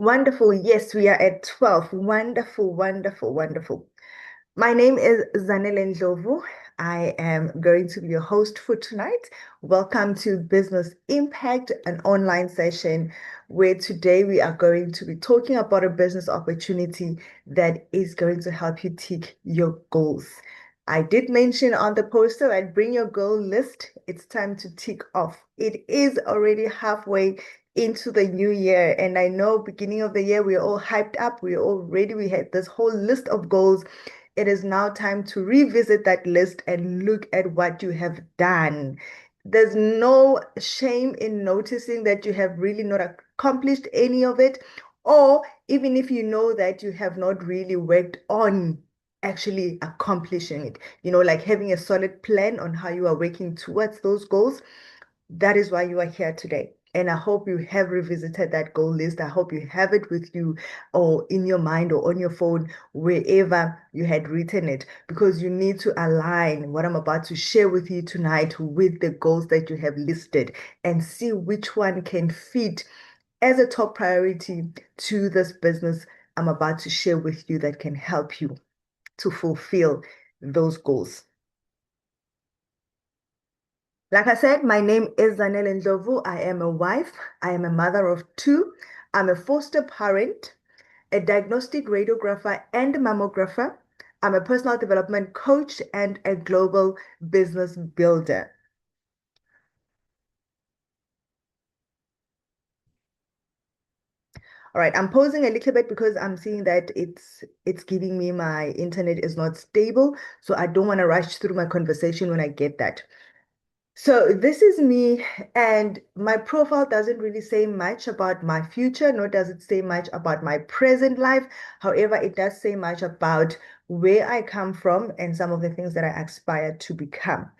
Wonderful. Yes, we are at 12. Wonderful, wonderful, wonderful. My name is Zanele Ndlovu. I am going to be your host for tonight. Welcome to Business Impact, an online session where today we are going to be talking about a business opportunity that is going to help you tick your goals. I did mention on the poster that bring your goal list. It's time to tick off. It is already halfway into the new year. And I know beginning of the year, we're all hyped up. We had this whole list of goals. It is now time to revisit that list and look at what you have done. There's no shame in noticing that you have really not accomplished any of it, or even if you know that you have not really worked on actually accomplishing it, like having a solid plan on how you are working towards those goals. That is why you are here today. And I hope you have revisited that goal list. I hope you have it with you or in your mind or on your phone, wherever you had written it, because you need to align what I'm about to share with you tonight with the goals that you have listed and see which one can fit as a top priority to this business I'm about to share with you that can help you to fulfill those goals. Like I said, my name is Zanele Ndlovu. I am a wife. I am a mother of two. I'm a foster parent, a diagnostic radiographer and mammographer. I'm a personal development coach and a global business builder. All right, I'm pausing a little bit because I'm seeing that it's giving me my internet is not stable, so I don't want to rush through my conversation when I get that. So this is me, and my profile doesn't really say much about my future, nor does it say much about my present life. However, it does say much about where I come from and some of the things that I aspire to become.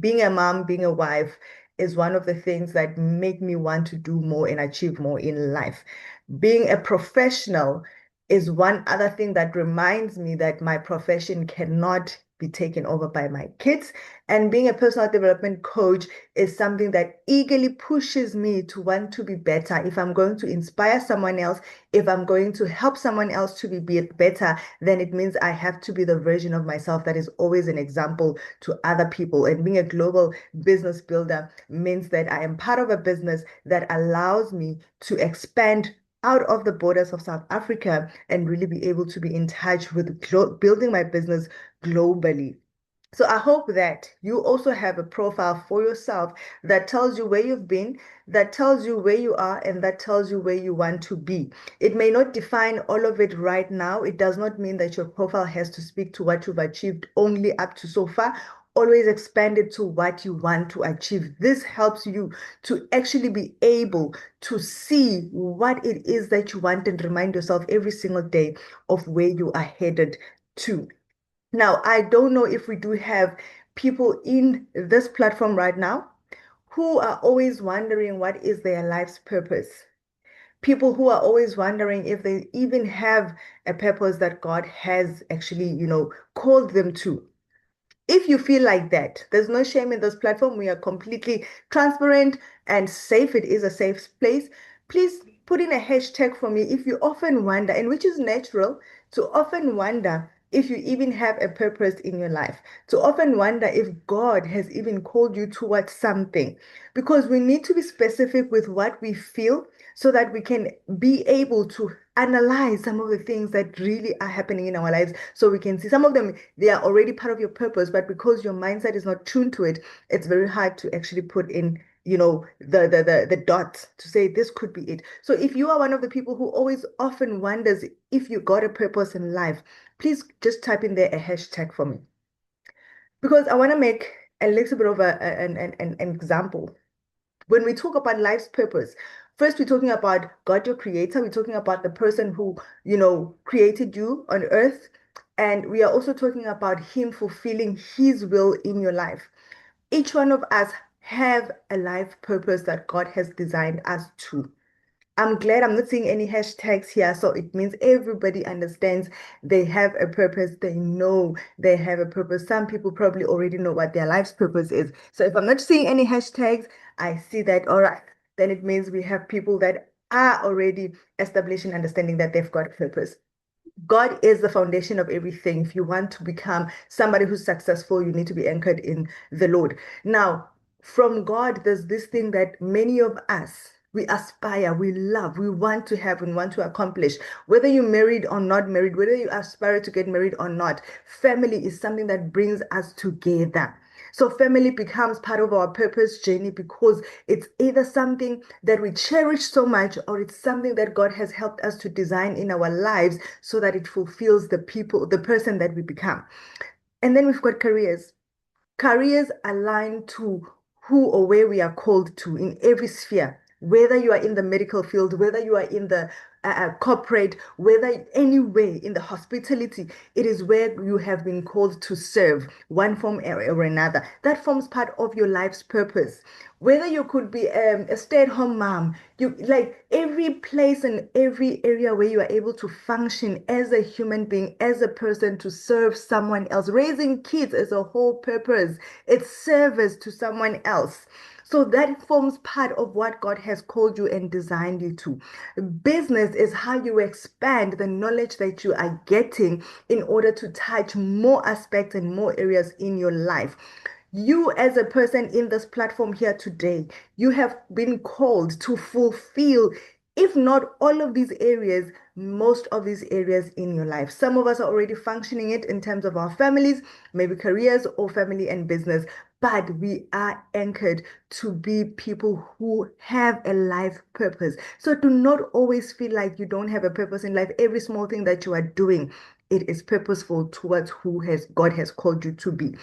Being a mom, being a wife is one of the things that make me want to do more and achieve more in life. Being a professional is one other thing that reminds me that my profession cannot be taken over by my kids. And being a personal development coach is something that eagerly pushes me to want to be better. If I'm going to inspire someone else, if I'm going to help someone else to be better, then it means I have to be the version of myself that is always an example to other people. And being a global business builder means that I am part of a business that allows me to expand out of the borders of South Africa and really be able to be in touch with building my business globally. So I hope that you also have a profile for yourself that tells you where you've been, that tells you where you are, and that tells you where you want to be. It may not define all of it right now. It does not mean that your profile has to speak to what you've achieved only up to so far. Always expand it to what you want to achieve. This helps you to actually be able to see what it is that you want and remind yourself every single day of where you are headed to. Now, I don't know if we do have people in this platform right now who are always wondering what is their life's purpose. People who are always wondering if they even have a purpose that God has actually, called them to. If you feel like that, there's no shame in this platform. We are completely transparent and safe. It is a safe place. Please put in a hashtag for me if you often wonder, and which is natural to often wonder if you even have a purpose in your life, to often wonder if God has even called you towards something, because we need to be specific with what we feel so that we can be able to analyze some of the things that really are happening in our lives so we can see some of them, they are already part of your purpose, but because your mindset is not tuned to it, it's very hard to actually put in the dots to say this could be it. So if you are one of the people who always often wonders if you got a purpose in life, please just type in there a hashtag for me, because I want to make a little bit of an example. When we talk about life's purpose, first we're talking about God, your creator. We're talking about the person who, created you on earth. And we are also talking about him fulfilling his will in your life. Each one of us have a life purpose that God has designed us to. I'm glad I'm not seeing any hashtags here. So it means everybody understands they have a purpose. They know they have a purpose. Some people probably already know what their life's purpose is. So if I'm not seeing any hashtags, I see that, all right, then it means we have people that are already establishing understanding that they've got a purpose. God is the foundation of everything. If you want to become somebody who's successful, you need to be anchored in the Lord. Now, from God, there's this thing that many of us, we aspire, we love, we want to have and want to accomplish. Whether you're married or not married, whether you aspire to get married or not, family is something that brings us together. So family becomes part of our purpose journey because it's either something that we cherish so much or it's something that God has helped us to design in our lives so that it fulfills the people, the person that we become. And then we've got careers. Careers align to who or where we are called to in every sphere, whether you are in the medical field, whether you are in the corporate, whether anywhere in the hospitality, it is where you have been called to serve one form or another. That forms part of your life's purpose. Whether you could be a stay-at-home mom, you like every place and every area where you are able to function as a human being, as a person to serve someone else. Raising kids is a whole purpose. It's service to someone else. So that forms part of what God has called you and designed you to. Business is how you expand the knowledge that you are getting in order to touch more aspects and more areas in your life. You, as a person in this platform here today, you have been called to fulfill, if not all of these areas, most of these areas in your life. Some of us are already functioning it in terms of our families, maybe careers or family and business, but we are anchored to be people who have a life purpose. So do not always feel like you don't have a purpose in life. Every small thing that you are doing, it is purposeful towards who has God has called you to be.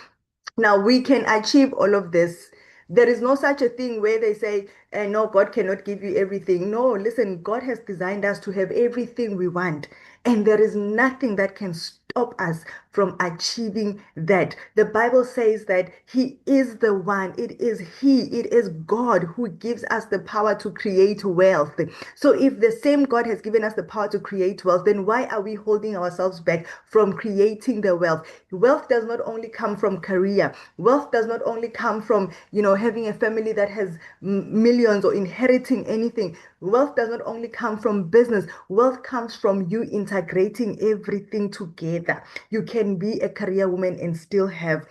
Now we can achieve all of this. There is no such a thing where they say, no, God cannot give you everything. No, listen, God has designed us to have everything we want. And there is nothing that can stop us from achieving that. The Bible says that He is the one, it is God who gives us the power to create wealth. So if the same God has given us the power to create wealth, then why are we holding ourselves back from creating the wealth? Wealth does not only come from career. Wealth does not only come from, having a family that has millions or inheriting anything. Wealth does not only come from business. Wealth comes from you integrating everything together. You can be a career woman and still have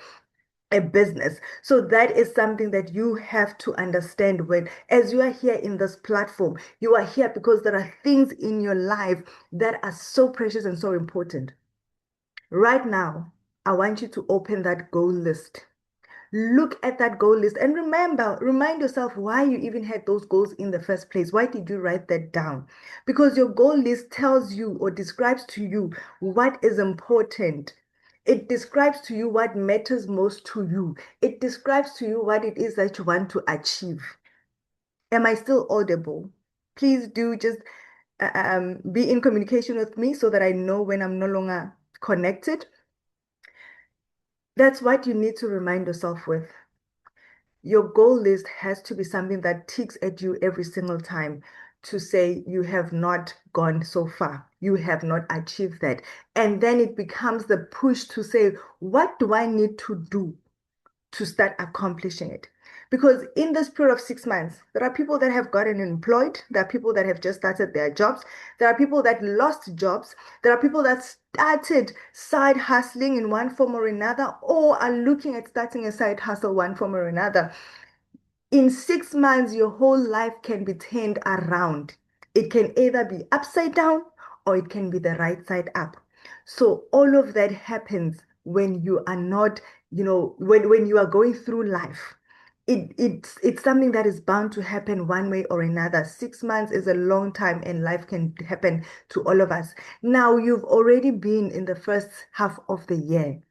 a business. So that is something that you have to understand when, as you are here in this platform, you are here because there are things in your life that are so precious and so important. Right now, I want you to open that goal list. Look at that goal list and remind yourself why you even had those goals in the first place. Why did you write that down? Because your goal list tells you or describes to you what is important. It describes to you what matters most to you. It describes to you what it is that you want to achieve. Am I still audible? Please do just be in communication with me so that I know when I'm no longer connected. That's what you need to remind yourself with. Your goal list has to be something that ticks at you every single time to say you have not gone so far. You have not achieved that. And then it becomes the push to say, what do I need to do to start accomplishing it? Because in this period of 6 months, there are people that have gotten employed. There are people that have just started their jobs. There are people that lost jobs. There are people that started side hustling in one form or another, or are looking at starting a side hustle one form or another. In 6 months, your whole life can be turned around. It can either be upside down or it can be the right side up. So all of that happens when you are not, when you are going through life. It's something that is bound to happen one way or another. 6 months is a long time and life can happen to all of us. Now, you've already been in the first half of the year.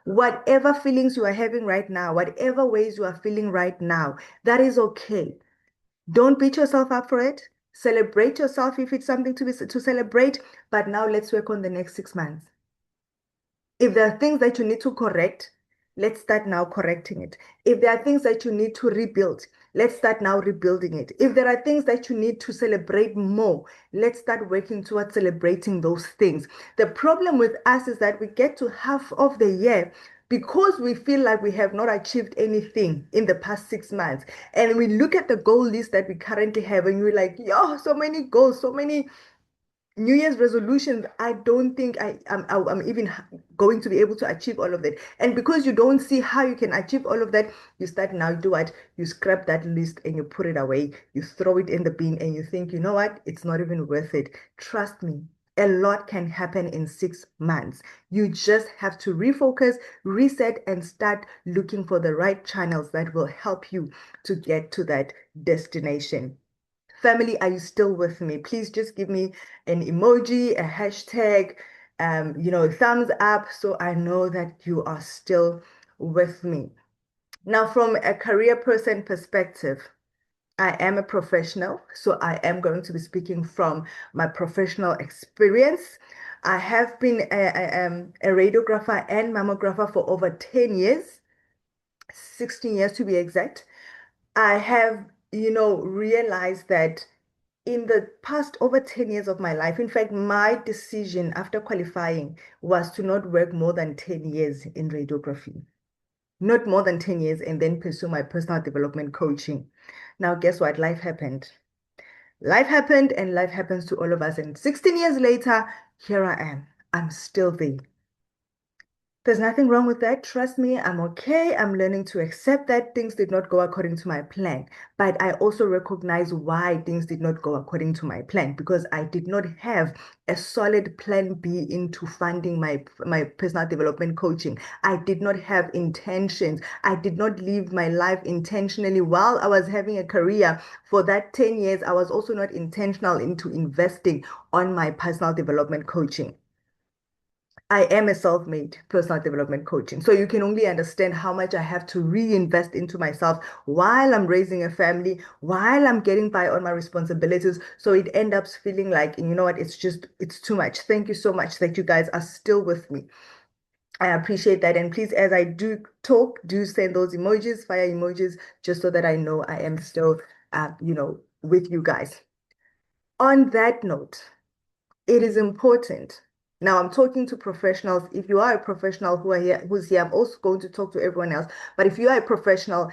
Whatever feelings you are having right now, whatever ways you are feeling right now, that is okay. Don't beat yourself up for it. Celebrate yourself if it's something to celebrate. But now let's work on the next 6 months. If there are things that you need to correct, let's start now correcting it. If there are things that you need to rebuild, let's start now rebuilding it. If there are things that you need to celebrate more, let's start working towards celebrating those things. The problem with us is that we get to half of the year, because we feel like we have not achieved anything in the past 6 months, and we look at the goal list that we currently have, and we're like, yo, so many goals, so many New Year's resolutions. I don't think I'm even going to be able to achieve all of that. And because you don't see how you can achieve all of that, you start now, do what? You scrap that list and you put it away. You throw it in the bin and you think, you know what? It's not even worth it. Trust me. A lot can happen in 6 months. You just have to refocus, reset, and start looking for the right channels that will help you to get to that destination. Family, are you still with me? Please just give me an emoji, a hashtag, thumbs up, so I know that you are still with me. Now, from a career person perspective, I am a professional, so I am going to be speaking from my professional experience. I have been a radiographer and mammographer for over 10 years, 16 years to be exact. I have, realized that in the past over 10 years of my life, in fact, my decision after qualifying was to not work more than 10 years in radiography, not more than 10 years, and then pursue my personal development coaching. Now, guess what? Life happened. Life happened, and life happens to all of us. And 16 years later, here I am. I'm still there. There's nothing wrong with that. Trust me, I'm okay. I'm learning to accept that things did not go according to my plan. But I also recognize why things did not go according to my plan, because I did not have a solid plan B into funding my personal development coaching. I did not have intentions. I did not live my life intentionally while I was having a career. For that 10 years, I was also not intentional into investing on my personal development coaching. I am a self-made personal development coaching. So you can only understand how much I have to reinvest into myself while I'm raising a family, while I'm getting by on my responsibilities. So it ends up feeling like, you know what, it's too much. Thank you so much that you guys are still with me. I appreciate that. And please, as I do talk, do send those emojis, fire emojis, just so that I know I am still, with you guys. On that note, it is important. Now I'm talking to professionals. If you are a professional who's here, I'm also going to talk to everyone else. But if you are a professional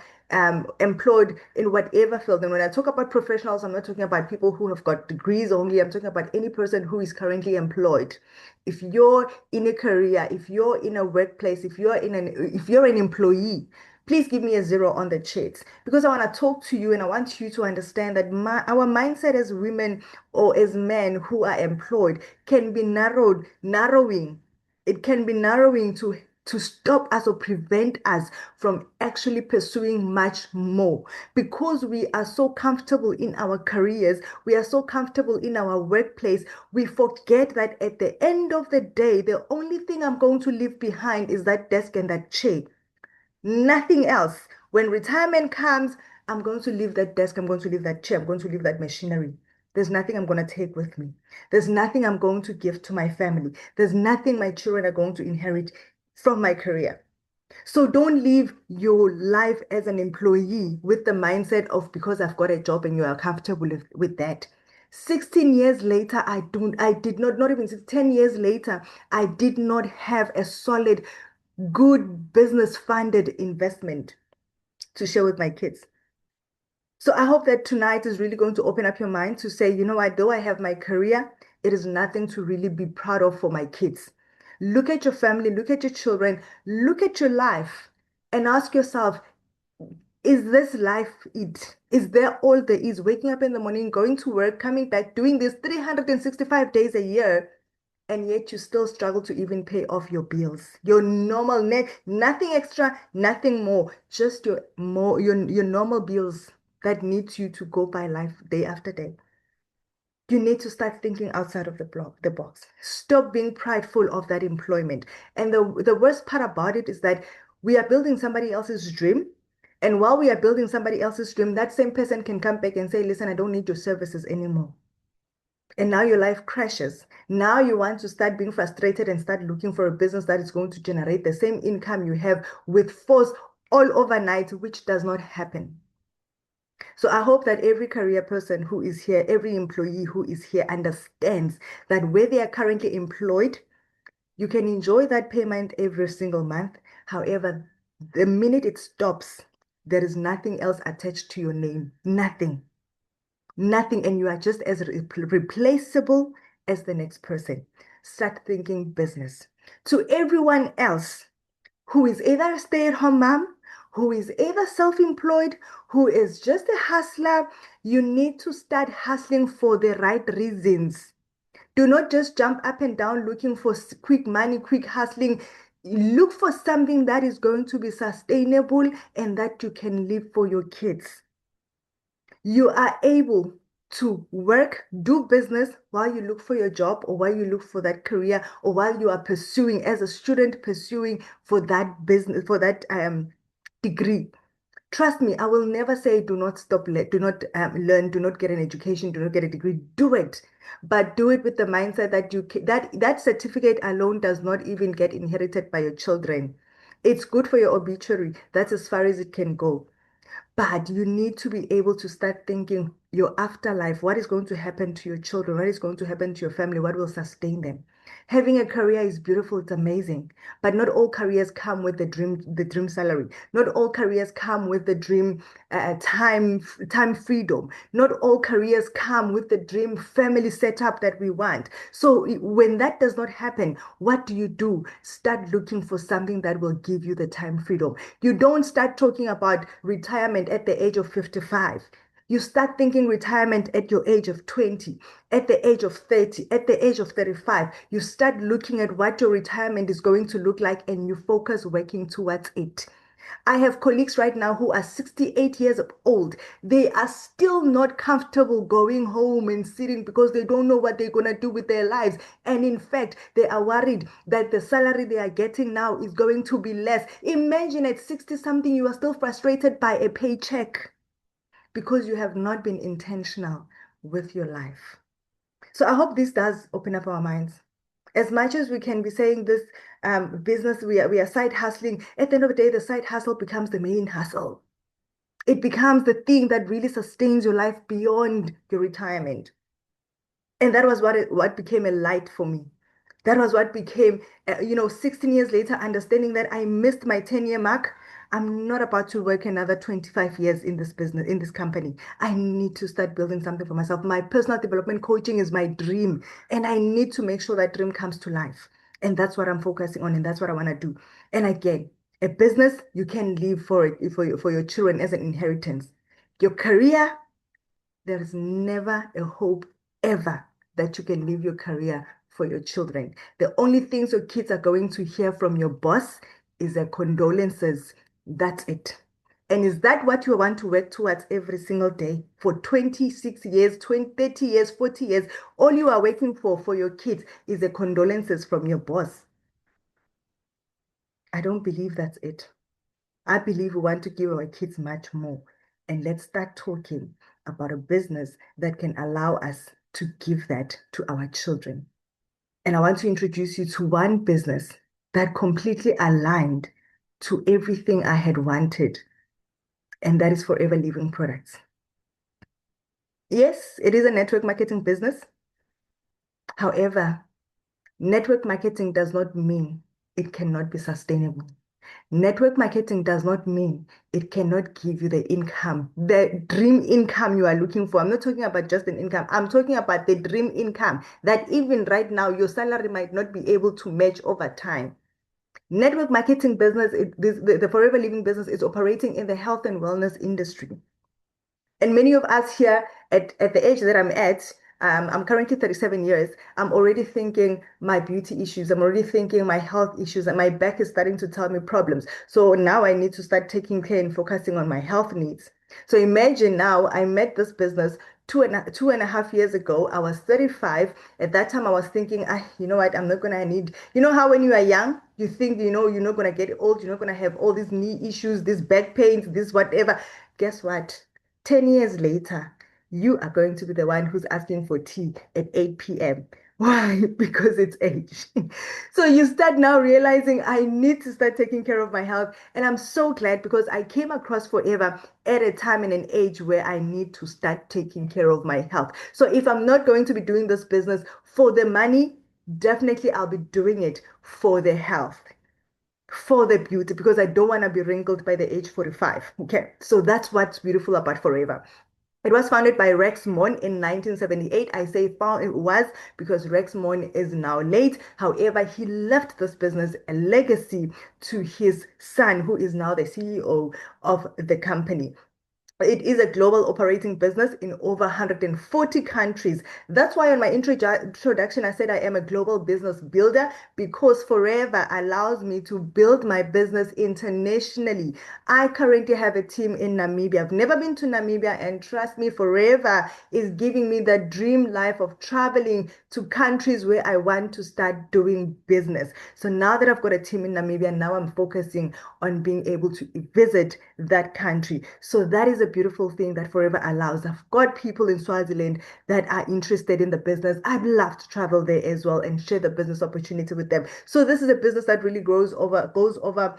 employed in whatever field, and when I talk about professionals, I'm not talking about people who have got degrees only. I'm talking about any person who is currently employed. If you're in a career, if you're in a workplace, if you're an employee, please give me a 0 on the chat, because I want to talk to you and I want you to understand that our mindset as women or as men who are employed can be narrowing. It can be narrowing to stop us or prevent us from actually pursuing much more, because we are so comfortable in our careers, we are so comfortable in our workplace. We forget that at the end of the day, the only thing I'm going to leave behind is that desk and that chair. Nothing else. When retirement comes, I'm going to leave that desk, I'm going to leave that chair, I'm going to leave that machinery. There's nothing I'm going to take with me. There's nothing I'm going to give to my family. There's nothing my children are going to inherit from my career. So don't live your life as an employee with the mindset of, because I've got a job and you are comfortable with that. 16 years later, I did not even 10 years later, I did not have a solid, good business funded investment to share with my kids. So I hope that tonight is really going to open up your mind to say, you know what, though I have my career, it is nothing to really be proud of for my kids. Look at your family, look at your children, look at your life, and ask yourself, is this life it? Is there all there is? Waking up in the morning, going to work, coming back, doing this 365 days a year, and yet you still struggle to even pay off your bills, your normal net, nothing extra, nothing more, just your normal bills that needs you to go by life day after day. You need to start thinking outside of the box. Stop being prideful of that employment. And the worst part about it is that we are building somebody else's dream. And while we are building somebody else's dream, that same person can come back and say, listen, I don't need your services anymore. And now your life crashes. Now you want to start being frustrated and start looking for a business that is going to generate the same income you have with force all overnight, which does not happen. So I hope that every career person who is here, every employee who is here understands that where they are currently employed, you can enjoy that payment every single month, However, the minute it stops, there is nothing else attached to your name. Nothing. Nothing. And you are just as replaceable as the next person. Start thinking business. To everyone else who is either a stay-at-home mom, who is either self-employed, who is just a hustler, you need to start hustling for the right reasons. Do not just jump up and down looking for quick money, quick hustling. Look for something that is going to be sustainable and that you can live for your kids. You are able to work, do business while you look for your job or while you look for that career or while you are pursuing as a student, pursuing for that business, for that degree. Trust me, I will never say do not stop, do not learn, do not get an education, do not get a degree. Do it, but do it with the mindset that that certificate alone does not even get inherited by your children. It's good for your obituary. That's as far as it can go. But you need to be able to start thinking your afterlife, what is going to happen to your children, what is going to happen to your family, what will sustain them. Having a career is beautiful, it's amazing, but not all careers come with the dream salary. Not all careers come with the dream time freedom. Not all careers come with the dream family setup that we want. So when that does not happen, what do you do? Start looking for something that will give you the time freedom. You don't start talking about retirement at the age of 55. You start thinking retirement at your age of 20, at the age of 30, at the age of 35. You start looking at what your retirement is going to look like and you focus working towards it. I have colleagues right now who are 68 years old. They are still not comfortable going home and sitting because they don't know what they're going to do with their lives. And in fact, they are worried that the salary they are getting now is going to be less. Imagine at 60 something, you are still frustrated by a paycheck because you have not been intentional with your life. So I hope this does open up our minds. As much as we can be saying this business, we are side hustling, at the end of the day, the side hustle becomes the main hustle. It becomes the thing that really sustains your life beyond your retirement. And that was what became a light for me. That was what became, 16 years later, understanding that I missed my 10-year mark. I'm not about to work another 25 years in this business, in this company. I need to start building something for myself. My personal development coaching is my dream, and I need to make sure that dream comes to life. And that's what I'm focusing on, and that's what I want to do. And again, a business, you can leave for it for your children as an inheritance. Your career, there is never a hope ever that you can leave your career for your children. The only things your kids are going to hear from your boss is a condolences. That's it. And is that what you want to work towards every single day for 26 years, 20, 30 years, 40 years? All you are waiting for your kids is a condolences from your boss. I don't believe that's it. I believe we want to give our kids much more. And let's start talking about a business that can allow us to give that to our children. And I want to introduce you to one business that completely aligned to everything I had wanted, and that is Forever Living Products. Yes, it is a network marketing business. However, network marketing does not mean it cannot be sustainable. Network marketing does not mean it cannot give you the income, the dream income you are looking for. I'm not talking about just an income. I'm talking about the dream income that even right now, your salary might not be able to match over time. Network marketing business, the Forever Living business is operating in the health and wellness industry. And many of us here at the age that I'm at, I'm currently 37 years. I'm already thinking my beauty issues. I'm already thinking my health issues, and my back is starting to tell me problems. So now I need to start taking care and focusing on my health needs. So imagine now I met this business two and a half years ago. I was 35. At that time, I was thinking, you know what, I'm not gonna need, you know how when you are young, you think, you're not gonna get old, you're not gonna have all these knee issues, these back pains, this whatever. Guess what? 10 years later, you are going to be the one who's asking for tea at 8 p.m. Why? Because it's age. So you start now realizing I need to start taking care of my health. And I'm so glad because I came across Forever at a time and an age where I need to start taking care of my health. So if I'm not going to be doing this business for the money, definitely I'll be doing it for the health. for the beauty because I don't want to be wrinkled by the age 45. Okay, so that's what's beautiful about Forever. It was founded by Rex Mon in 1978. I say found it was because Rex Mon is now late. However, he left this business a legacy to his son, who is now the CEO of the company. It is a global operating business in over 140 countries. That's why on my introduction, I said I am a global business builder because Forever allows me to build my business internationally. I currently have a team in Namibia. I've never been to Namibia, and trust me, Forever is giving me the dream life of traveling to countries where I want to start doing business. So now that I've got a team in Namibia, now I'm focusing on being able to visit that country. So that is a beautiful thing that Forever allows. I've got people in Swaziland that are interested in the business. I'd love to travel there as well and share the business opportunity with them. So this is a business that really goes over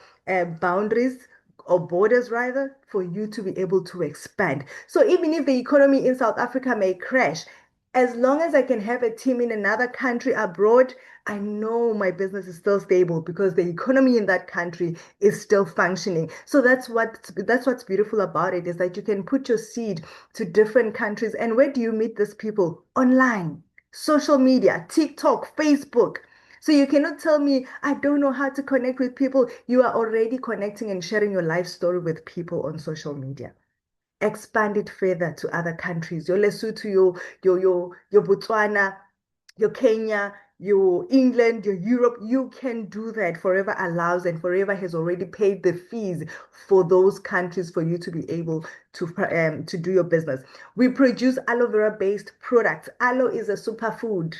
boundaries or borders rather, for you to be able to expand. So even if the economy in South Africa may crash, as long as I can have a team in another country abroad, I know my business is still stable because the economy in that country is still functioning. So that's what's beautiful about it is that you can put your seed to different countries. And where do you meet these people? Online, social media, TikTok, Facebook. So you cannot tell me I don't know how to connect with people. You are already connecting and sharing your life story with people on social media. Expand it further to other countries. Your Lesotho, your Botswana, your Kenya, your England, your Europe, you can do that. Forever allows and Forever has already paid the fees for those countries for you to be able to do your business. We produce aloe vera based products. Aloe is a superfood.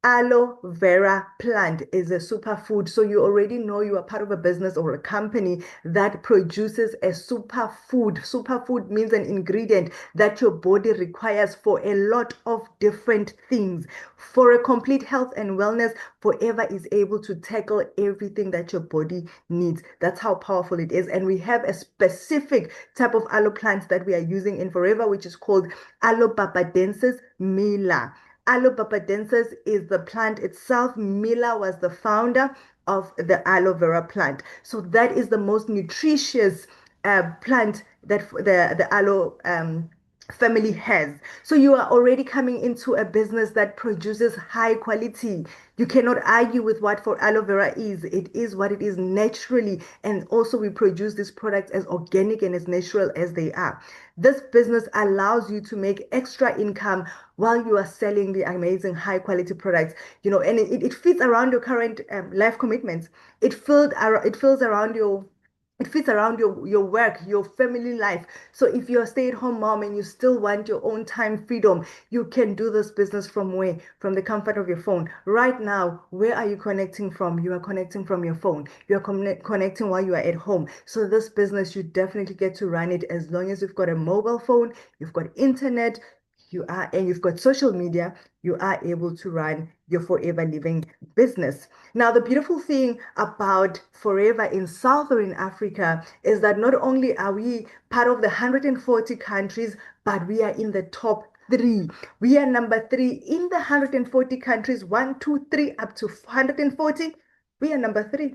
Aloe vera plant is a superfood. So you already know you are part of a business or a company that produces a superfood. Superfood means an ingredient that your body requires for a lot of different things. For a complete health and wellness, Forever is able to tackle everything that your body needs. That's how powerful it is. And we have a specific type of aloe plant that we are using in Forever, which is called Aloe barbadensis mila. Aloe barbadensis is the plant itself. Miller was the founder of the aloe vera plant. So that is the most nutritious plant that the aloe family has. So you are already coming into a business that produces high quality. You cannot argue with what for aloe vera is. It is what it is naturally. And also we produce these products as organic and as natural as they are. This business allows you to make extra income while you are selling the amazing high quality products, and it fits around your current life commitments. It fills around it fits around your work, your family life. So if you're a stay-at-home mom and you still want your own time freedom, you can do this business from where? From the comfort of your phone. Right now, where are you connecting from? You are connecting from your phone. You are connecting while you are at home. So this business, you definitely get to run it as long as you've got a mobile phone, you've got internet, and you've got social media, you are able to run your Forever Living business. Now, the beautiful thing about Forever in Southern Africa is that not only are we part of the 140 countries, but we are in the top three. We are number three in the 140 countries, one, two, three, up to 140. We are number three.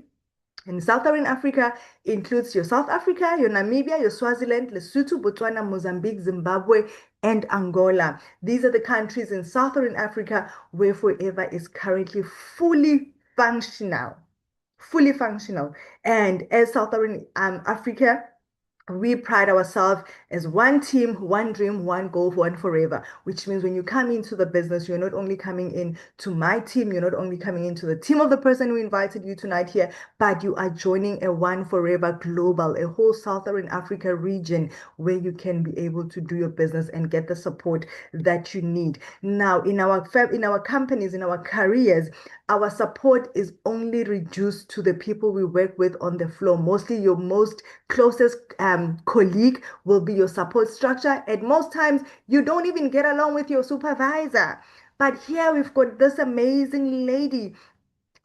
And Southern Africa includes your South Africa, your Namibia, your Swaziland, Lesotho, Botswana, Mozambique, Zimbabwe, and Angola. These are the countries in Southern Africa where Forever is currently fully functional. Fully functional. And as Southern Africa, we pride ourselves as one team, one dream, one goal, one forever, which means when you come into the business, you're not only coming in to my team, you're not only coming into the team of the person who invited you tonight here, but you are joining a one forever global, a whole Southern Africa region where you can be able to do your business and get the support that you need. Now, in our companies, in our careers, our support is only reduced to the people we work with on the floor. Mostly your most closest colleague will be your support structure. At most times, you don't even get along with your supervisor. But here we've got this amazing lady,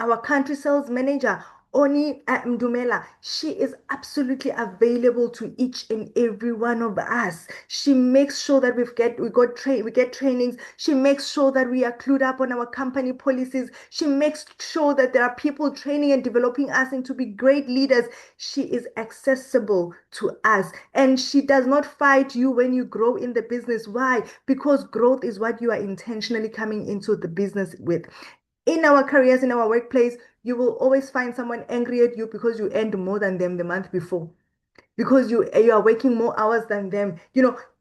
our country sales manager. Oni Mdumela, she is absolutely available to each and every one of us. She makes sure that we get trainings. She makes sure that we are clued up on our company policies. She makes sure that there are people training and developing us into be great leaders. She is accessible to us, and she does not fight you when you grow in the business. Why? Because growth is what you are intentionally coming into the business with. In our careers, in our workplace, you will always find someone angry at you because you earned more than them the month before, because you are working more hours than them.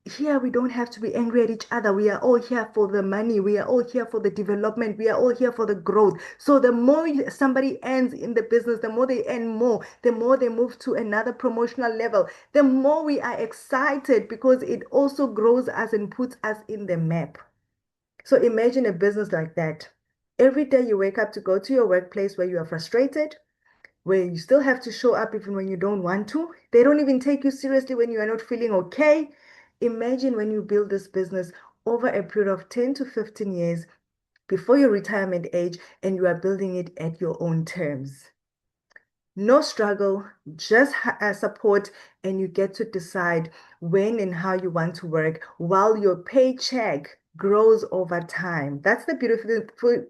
Here we don't have to be angry at each other. We are all here for the money. We are all here for the development. We are all here for the growth. So the more somebody earns in the business, the more they earn more, the more they move to another promotional level, the more we are excited because it also grows us and puts us in the map. So imagine a business like that. Every day you wake up to go to your workplace where you are frustrated, where you still have to show up even when you don't want to. They don't even take you seriously when you are not feeling okay. Imagine when you build this business over a period of 10 to 15 years before your retirement age, and you are building it at your own terms. No struggle, just support, and you get to decide when and how you want to work while your paycheck grows over time. That's the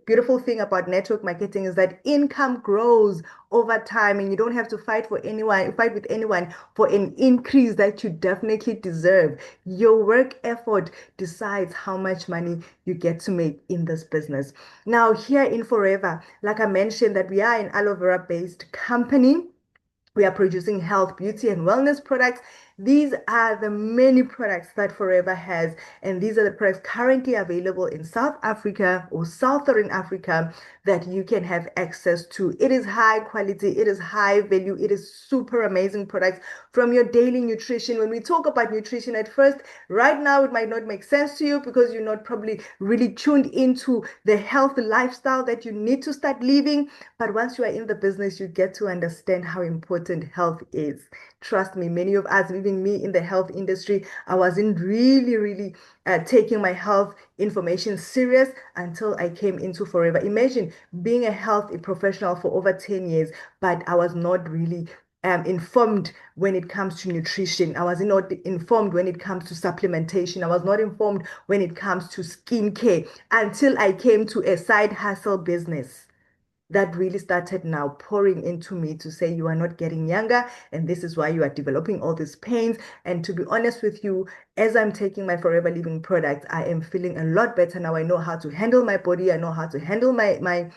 beautiful thing about network marketing, is that income grows over time, and you don't have to fight with anyone for an increase that you definitely deserve. Your work effort decides how much money you get to make in this business. Now, here in Forever, like I mentioned, that we are an aloe vera based company. We are producing health, beauty, and wellness products. These are the many products that Forever has, and these are the products currently available in South Africa or Southern Africa that you can have access to. It is high quality, it is high value, it is super amazing products from your daily nutrition. When we talk about nutrition at first, right now it might not make sense to you because you're not probably really tuned into the health lifestyle that you need to start living. But once you are in the business, you get to understand how important health is. Trust me, many of us, even me in the health industry, I wasn't really taking my health information serious until I came into Forever. Imagine being a health professional for over 10 years, but I was not really informed when it comes to nutrition. I was not informed when it comes to supplementation. I was not informed when it comes to skincare until I came to a side hustle business that really started now pouring into me to say you are not getting younger, and this is why you are developing all these pains. And to be honest with you, as I'm taking my Forever Living products, I am feeling a lot better now. I know how to handle my body. I know how to handle my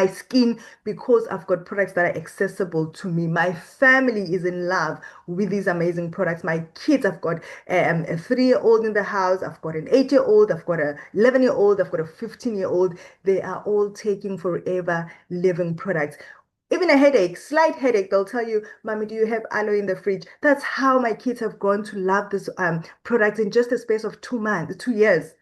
skin because I've got products that are accessible to me. My family is in love with these amazing products. My kids, I've got a 3-year-old in the house, I've got an 8-year-old, I've got a 11-year-old, I've got a 15-year-old. They are all taking Forever Living products. Even a headache, slight headache, they'll tell you, Mommy, do you have aloe in the fridge? That's how my kids have grown to love this product in just a space of 2 months, 2 years.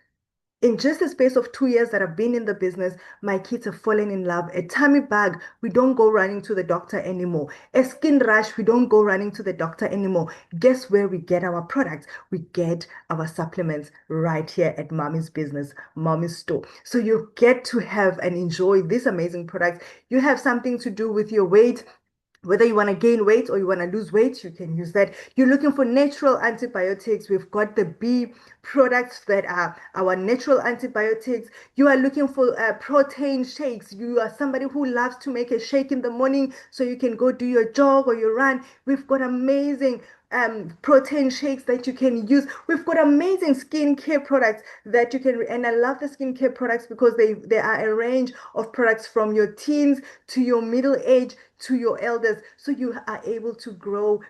In just the space of 2 years that I've been in the business, my kids have fallen in love. A tummy bug, we don't go running to the doctor anymore. A skin rash, we don't go running to the doctor anymore. Guess where we get our products? We get our supplements right here at Mommy's Business, Mommy's Store. So you get to have and enjoy these amazing products. You have something to do with your weight. Whether you want to gain weight or you want to lose weight, you can use that. You're looking for natural antibiotics. We've got the B products that are our natural antibiotics. You are looking for protein shakes. You are somebody who loves to make a shake in the morning so you can go do your jog or your run. We've got amazing protein shakes that you can use. We've got amazing skincare products that you can, and I love the skincare products because they are a range of products from your teens to your middle age to your elders. So you are able to grow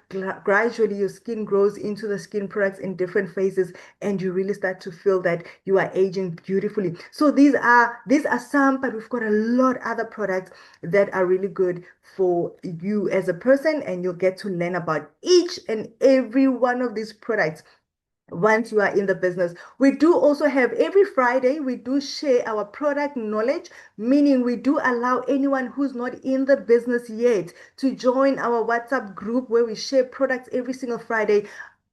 gradually. Your skin grows into the skin products in different phases, and you really start to feel that you are aging beautifully. So these are some, but we've got a lot other products that are really good for you as a person, and you'll get to learn about each and every one of these products once you are in the business. We do also have every Friday, we do share our product knowledge, meaning we do allow anyone who's not in the business yet to join our WhatsApp group where we share products every single Friday.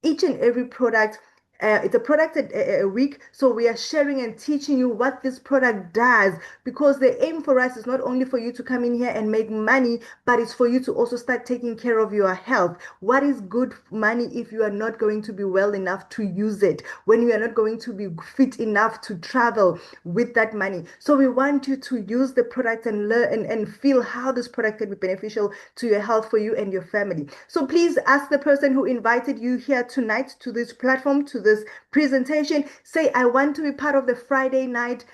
Each and every product It's a product a week. So we are sharing and teaching you what this product does, because the aim for us is not only for you to come in here and make money, but it's for you to also start taking care of your health. What is good money if you are not going to be well enough to use it, when you are not going to be fit enough to travel with that money? So we want you to use the product and learn and feel how this product can be beneficial to your health, for you and your family. So please ask the person who invited you here tonight to this platform, to this presentation, say, I want to be part of the Friday night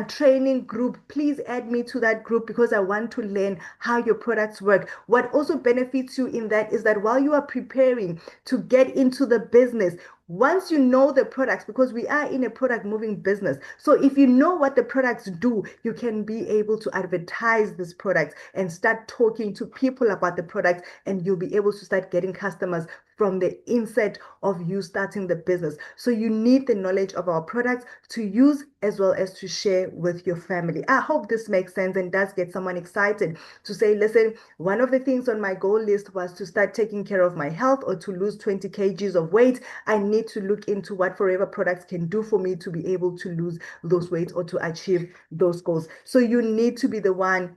training group. Please add me to that group, because I want to learn how your products work. What also benefits you in that is that while you are preparing to get into the business, once you know the products, because we are in a product moving business, so if you know what the products do, you can be able to advertise this product and start talking to people about the product, and you'll be able to start getting customers from the inset of you starting the business. So you need the knowledge of our products to use as well as to share with your family. I hope this makes sense and does get someone excited to say, listen, one of the things on my goal list was to start taking care of my health, or to lose 20 kgs of weight. I need to look into what Forever products can do for me to be able to lose those weight or to achieve those goals. So you need to be the one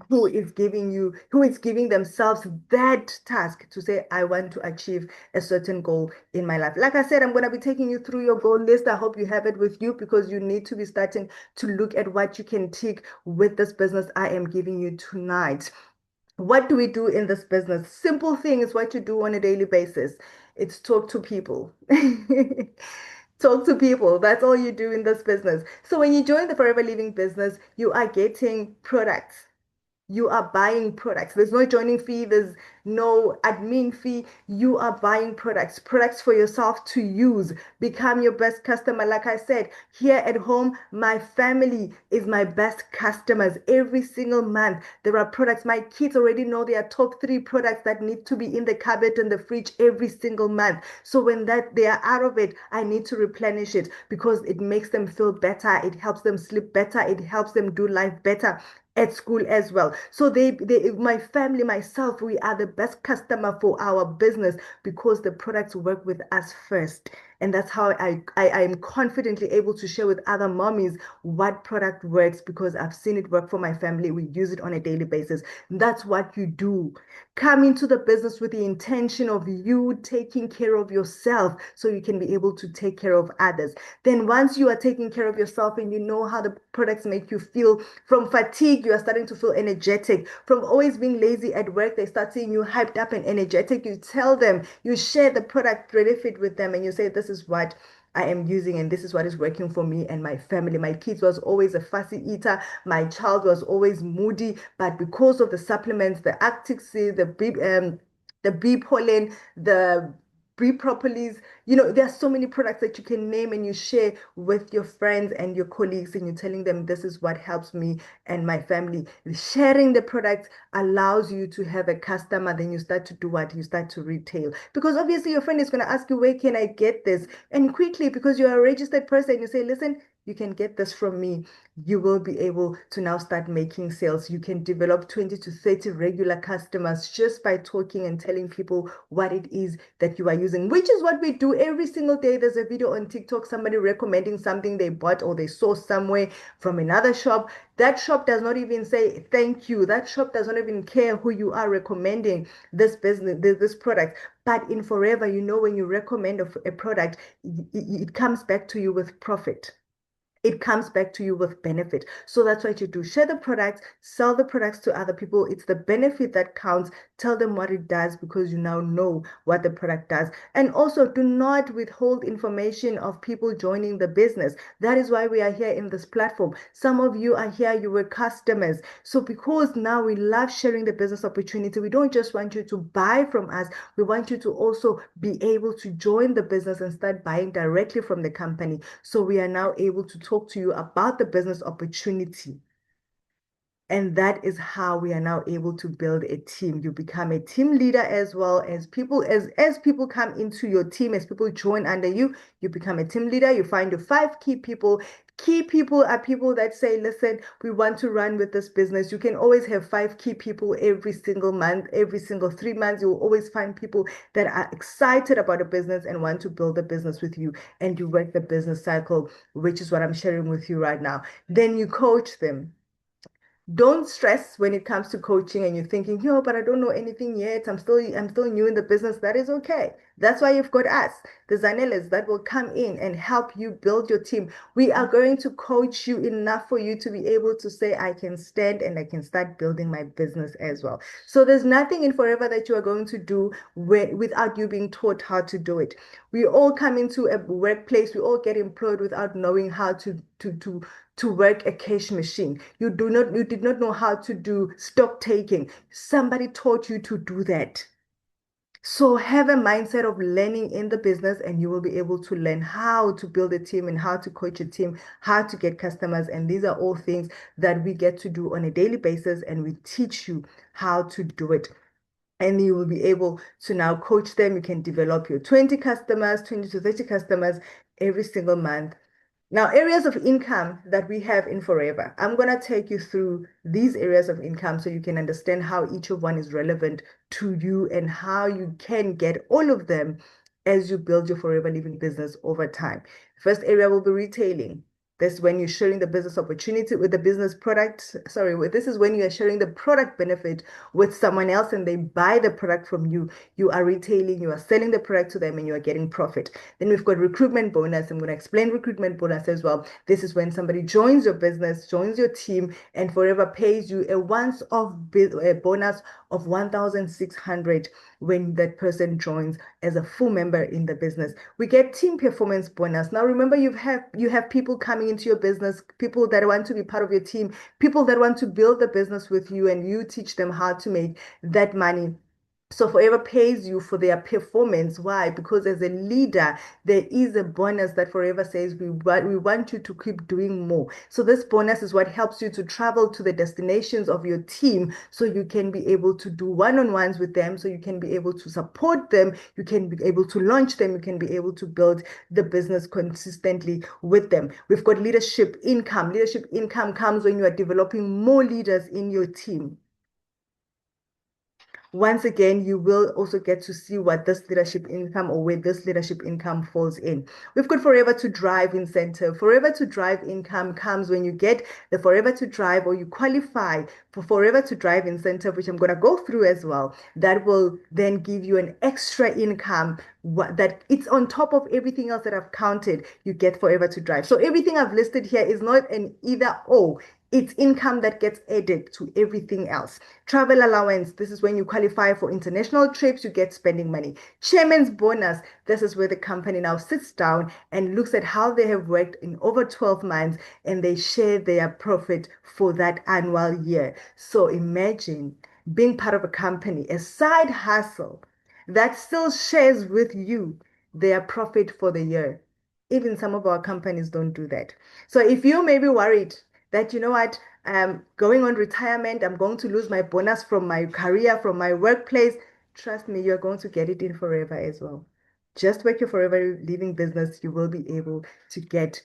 who is giving themselves that task to say, I want to achieve a certain goal in my life. Like I said, I'm going to be taking you through your goal list. I hope you have it with you, because you need to be starting to look at what you can tick with this business I am giving you tonight. What do we do in this business? Simple thing is what you do on a daily basis. It's talk to people. Talk to people. That's all you do in this business. So when you join the Forever Living business, you are getting products, you are buying products. There's no joining fee, there's no admin fee. You are buying products, products for yourself to use. Become your best customer. Like I said, here at home, my family is my best customers. Every single month, there are products. My kids already know their top 3 products that need to be in the cupboard and the fridge every single month. So when that they are out of it, I need to replenish it, because it makes them feel better. It helps them sleep better. It helps them do life better at school as well. So my family, myself, we are the best customer for our business, because the products work with us first. And that's how I am confidently able to share with other mommies what product works, because I've seen it work for my family. We use it on a daily basis. That's what you do. Come into the business with the intention of you taking care of yourself, so you can be able to take care of others. Then once you are taking care of yourself and you know how the products make you feel, from fatigue, you are starting to feel energetic. From always being lazy at work, they start seeing you hyped up and energetic. You tell them, you share the product benefit with them, and you say, this is what I am using, and this is what is working for me and my family. My kids was always a fussy eater. My child was always moody, but because of the supplements, the Arctic Sea, the bee pollen, the bee propolis, there are so many products that you can name, and you share with your friends and your colleagues, and you're telling them, this is what helps me and my family. Sharing the products allows you to have a customer. Then you start to do what? You start to retail. Because obviously your friend is going to ask you, where can I get this? And quickly, because you're a registered person, you say, listen, you can get this from me. You will be able to now start making sales. You can develop 20 to 30 regular customers just by talking and telling people what it is that you are using, which is what we do every single day. There's a video on TikTok, somebody recommending something they bought or they saw somewhere from another shop. That shop does not even say thank you. That shop does not even care who you are recommending this business, this product. But in Forever, when you recommend a product, it comes back to you with profit. It comes back to you with benefit. So that's what you do. Share the products, sell the products to other people. It's the benefit that counts. Tell them what it does, because you now know what the product does. And also, do not withhold information of people joining the business. That is why we are here in this platform. Some of you are here, you were customers. So because now we love sharing the business opportunity, we don't just want you to buy from us. We want you to also be able to join the business and start buying directly from the company. So we are now able to talk to you about the business opportunity. And that is how we are now able to build a team. You become a team leader as well as people, as people come into your team, as people join under you, you become a team leader. You find your five key people. Key people are people that say, listen, we want to run with this business. You can always have five key people every single month, every single 3 months. You will always find people that are excited about a business and want to build a business with you. And you work the business cycle, which is what I'm sharing with you right now. Then you coach them. Don't stress when it comes to coaching and you're thinking, yo, but I don't know anything yet. I'm still new in the business. That is okay. That's why you've got us, the Zanelas, that will come in and help you build your team. We are going to coach you enough for you to be able to say, I can stand and I can start building my business as well. So there's nothing in Forever that you are going to do without you being taught how to do it. We all come into a workplace, we all get employed without knowing how to work a cash machine. You did not know how to do stock taking. Somebody taught you to do that. So have a mindset of learning in the business and you will be able to learn how to build a team and how to coach a team, how to get customers. And these are all things that we get to do on a daily basis and we teach you how to do it. And you will be able to now coach them. You can develop your 20 customers, 20 to 30 customers every single month. Now, areas of income that we have in Forever. I'm going to take you through these areas of income so you can understand how each of one is relevant to you and how you can get all of them as you build your Forever Living business over time. First area will be retailing. This is when you're sharing the business opportunity with the business product. Sorry, this is when you are sharing the product benefit with someone else and they buy the product from you. You are retailing, you are selling the product to them and you are getting profit. Then we've got recruitment bonus. I'm going to explain recruitment bonus as well. This is when somebody joins your business, joins your team, and Forever pays you a once-off bonus of 1,600 when that person joins as a full member in the business. We get team performance bonus. Now remember, you have people coming into your business, people that want to be part of your team, people that want to build the business with you, and you teach them how to make that money. So Forever pays you for their performance. Why? Because as a leader, there is a bonus that Forever says we want you to keep doing more. So this bonus is what helps you to travel to the destinations of your team so you can be able to do one-on-ones with them, so you can be able to support them, you can be able to launch them, you can be able to build the business consistently with them. We've got leadership income. Leadership income comes when you are developing more leaders in your team. Once again, you will also get to see what this leadership income or where this leadership income falls in. We've got Forever to Drive incentive. Forever to Drive income comes when you get the Forever to Drive or you qualify for Forever to Drive incentive, which I'm going to go through as well. That will then give you an extra income that it's on top of everything else that I've counted. You get Forever to Drive. So everything I've listed here is not an either or. It's income that gets added to everything else. Travel allowance, this is when you qualify for international trips, you get spending money. Chairman's bonus, this is where the company now sits down and looks at how they have worked in over 12 months and they share their profit for that annual year. So imagine being part of a company, a side hustle that still shares with you their profit for the year. Even some of our companies don't do that. So if you may be worried that, you know what, going on retirement, I'm going to lose my bonus from my career, from my workplace. Trust me, you're going to get it in Forever as well. Just work your Forever Living business, you will be able to get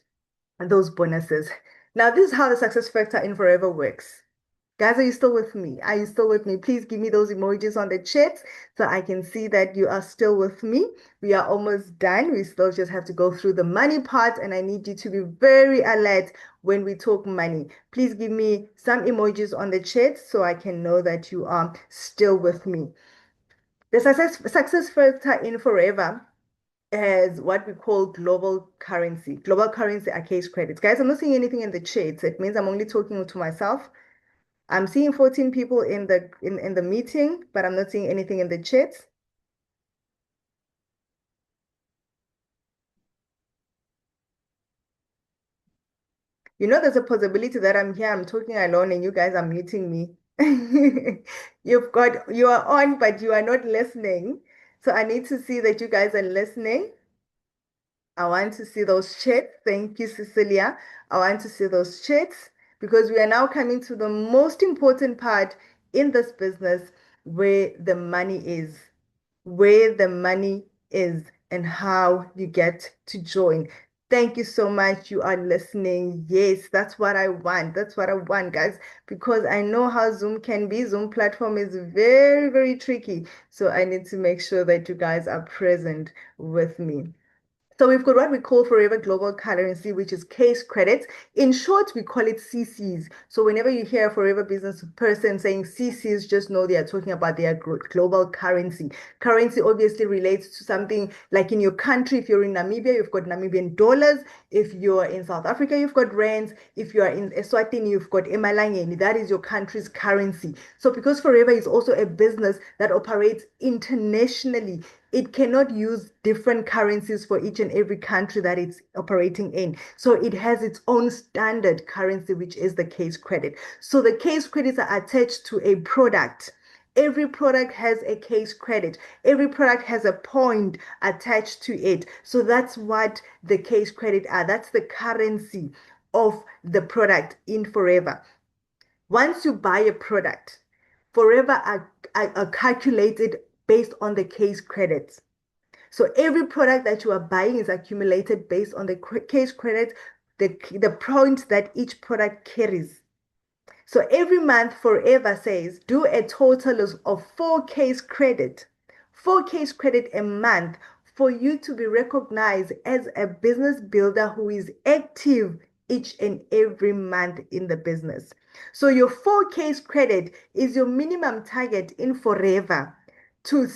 those bonuses. Now, this is how the success factor in Forever works. Guys, are you still with me? Are you still with me? Please give me those emojis on the chat so I can see that you are still with me. We are almost done. We still just have to go through the money part, and I need you to be very alert when we talk money. Please give me some emojis on the chat so I can know that you are still with me. The success factor in Forever is what we call global currency. Global currency are case credits. Guys, I'm not seeing anything in the chat. It means I'm only talking to myself. I'm seeing 14 people in the meeting, but I'm not seeing anything in the chat. You know, there's a possibility that I'm here, I'm talking alone, and you guys are muting me. You are on, but you are not listening. So I need to see that you guys are listening. I want to see those chats. Thank you, Cecilia. I want to see those chats because we are now coming to the most important part in this business where the money is, where the money is, and how you get to join. Thank you so much. You are listening. Yes, that's what I want. That's what I want, guys, because I know how Zoom can be. Zoom platform is very, very tricky. So I need to make sure that you guys are present with me. So we've got what we call Forever Global Currency, which is case credits. In short, we call it CCs. So whenever you hear a Forever Business person saying CCs, just know they are talking about their global currency. Currency obviously relates to something like in your country. If you're in Namibia, you've got Namibian dollars. If you're in South Africa, you've got rands. If you are in Eswatini, you've got emalangeni. That is your country's currency. So because Forever is also a business that operates internationally, it cannot use different currencies for each and every country that it's operating in. So it has its own standard currency, which is the case credit. So the case credits are attached to a product. Every product has a case credit. Every product has a point attached to it. So that's what the case credit are. That's the currency of the product in Forever. Once you buy a product, Forever are calculated based on the case credits. So every product that you are buying is accumulated based on the case credit, the points that each product carries. So every month, Forever says, do a total of 4 case credit, 4 case credit a month for you to be recognized as a business builder who is active each and every month in the business. So your 4 case credit is your minimum target in Forever to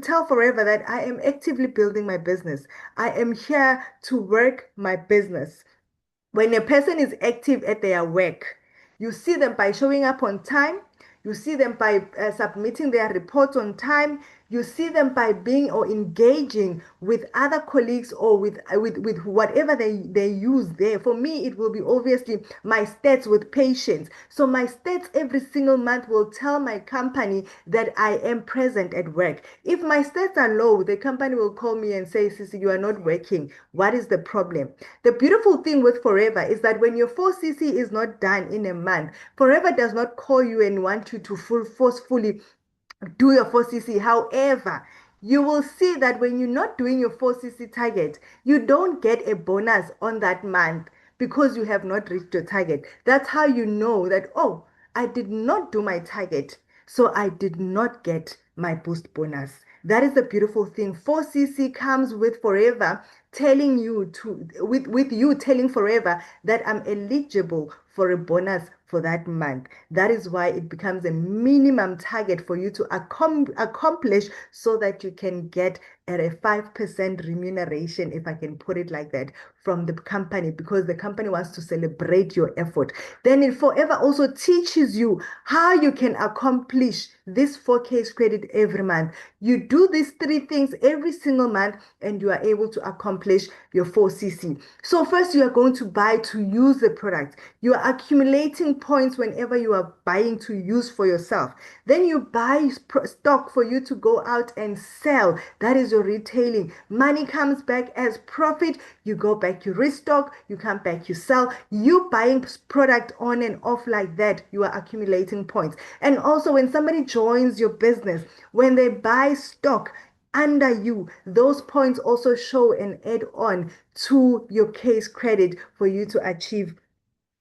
tell Forever that I am actively building my business. I am here to work my business. When a person is active at their work, you see them by showing up on time. You see them by submitting their reports on time. You see them by being or engaging with other colleagues or with whatever they use there. For me, it will be obviously my stats with patients. So my stats every single month will tell my company that I am present at work. If my stats are low, the company will call me and say, Sissy, you are not working. What is the problem? The beautiful thing with Forever is that when your 4CC is not done in a month, Forever does not call you and want you to forcefully do your 4CC. However, you will see that when you're not doing your 4CC target, you don't get a bonus on that month because you have not reached your target. That's how you know that, oh, I did not do my target, so I did not get my boost bonus. That is the beautiful thing. 4CC comes with Forever telling you with you telling Forever that I'm eligible for a bonus for that month. That is why it becomes a minimum target for you to accomplish so that you can get at a 5% remuneration, if I can put it like that, from the company, because the company wants to celebrate your effort. Then it Forever also teaches you how you can accomplish this 4K credit every month. You do these 3 things every single month and you are able to accomplish your 4CC. So first you are going to buy to use the product. You are accumulating points whenever you are buying to use for yourself. Then you buy stock for you to go out and sell. That is your retailing. Money comes back as profit. You go back, you restock, you come back, you sell. You buying product on and off like that, you are accumulating points. And also when somebody joins your business, when they buy stock under you, those points also show and add on to your case credit for you to achieve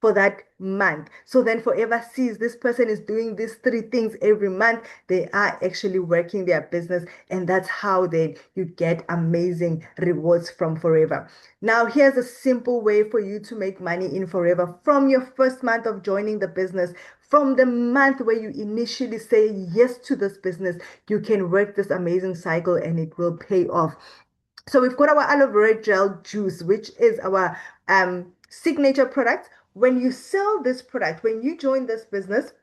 for that month. So then Forever sees this person is doing these 3 things every month. They are actually working their business, and that's how then you get amazing rewards from Forever. Now, here's a simple way for you to make money in Forever from your first month of joining the business. From the month where you initially say yes to this business, you can work this amazing cycle and it will pay off. So we've got our aloe vera gel juice, which is our signature product. When you sell this product, when you join this business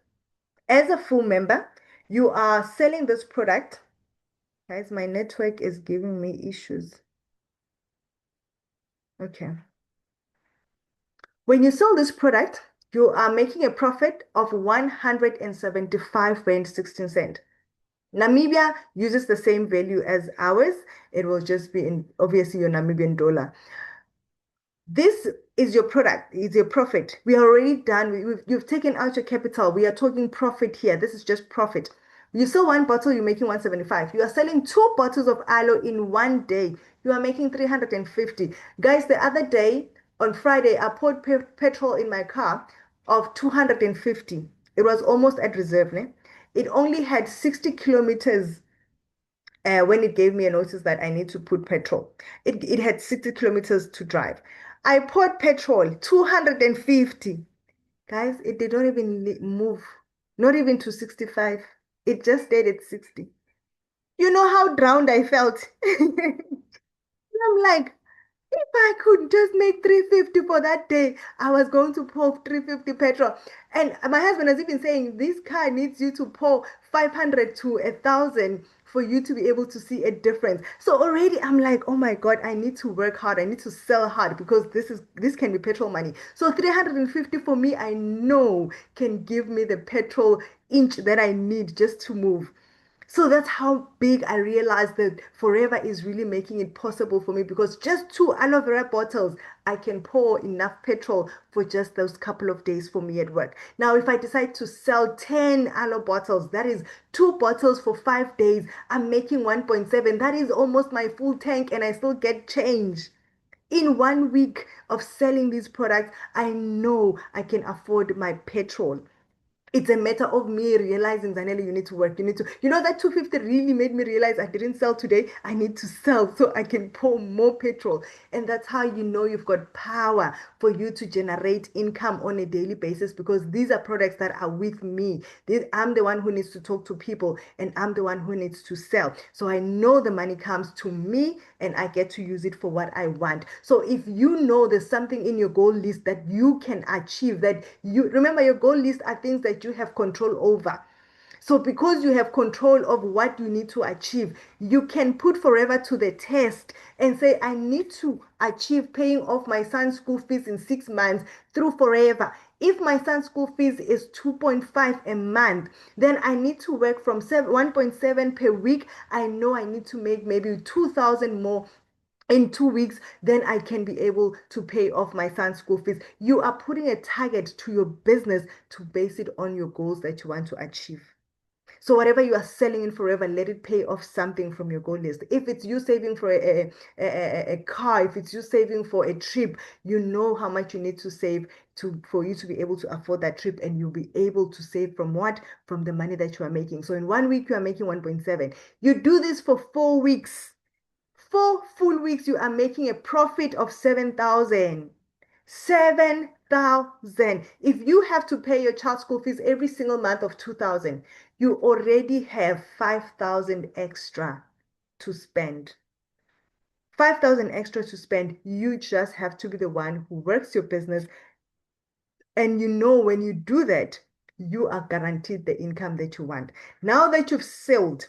as a full member, you are selling this product. Guys, my network is giving me issues. Okay. When you sell this product, you are making a profit of 175 Rand 16 cent. Namibia uses the same value as ours. It will just be in obviously your Namibian dollar. This is your product, is your profit. We are already done. You've taken out your capital. We are talking profit here. This is just profit. You sell one bottle, you're making 175. You are selling two bottles of aloe in one day. You are making 350. Guys, the other day on Friday, I poured petrol in my car of 250. It was almost at reserve. Ne? It only had 60 kilometers when it gave me a notice that I need to put petrol. It had 60 kilometers to drive. I poured petrol, 250. Guys, it did not even move, not even to 65. It just stayed at 60. You know how drowned I felt? I'm like, if I could just make 350 for that day, I was going to pour 350 petrol. And my husband has even saying this car needs you to pour 500 to 1,000 for you to be able to see a difference. So already I'm like, oh my God, I need to work hard. I need to sell hard because this can be petrol money. So 350 for me, I know can give me the petrol inch that I need just to move. So that's how big I realized that Forever is really making it possible for me because just two aloe vera bottles, I can pour enough petrol for just those couple of days for me at work. Now, if I decide to sell 10 aloe bottles, that is two bottles for 5 days, I'm making 1.7. That is almost my full tank and I still get change. In 1 week of selling these products, I know I can afford my petrol. It's a matter of me realizing, Zanele, you need to work. You need to, that 250 really made me realize I didn't sell today. I need to sell so I can pour more petrol. And that's how you know you've got power for you to generate income on a daily basis because these are products that are with me. I'm the one who needs to talk to people and I'm the one who needs to sell. So I know the money comes to me and I get to use it for what I want. So if you know there's something in your goal list that you can achieve, that you remember your goal list are things that you have control over. So because you have control of what you need to achieve, you can put Forever to the test and say, I need to achieve paying off my son's school fees in 6 months through Forever. If my son's school fees is 2.5 a month, then I need to work from 1.7 per week. I know I need to make maybe 2,000 more in 2 weeks, then I can be able to pay off my son's school fees. You are putting a target to your business to base it on your goals that you want to achieve. So whatever you are selling in Forever, let it pay off something from your goal list. If it's you saving for a car, if it's you saving for a trip, you know how much you need to save for you to be able to afford that trip, and you'll be able to save from what? From the money that you are making. So in 1 week, you are making 1.7. You do this for 4 weeks. 4 full weeks, you are making a profit of 7,000. 7,000. If you have to pay your child school fees every single month of 2,000, you already have 5,000 extra to spend. 5,000 extra to spend. You just have to be the one who works your business. And when you do that, you are guaranteed the income that you want. Now that you've sold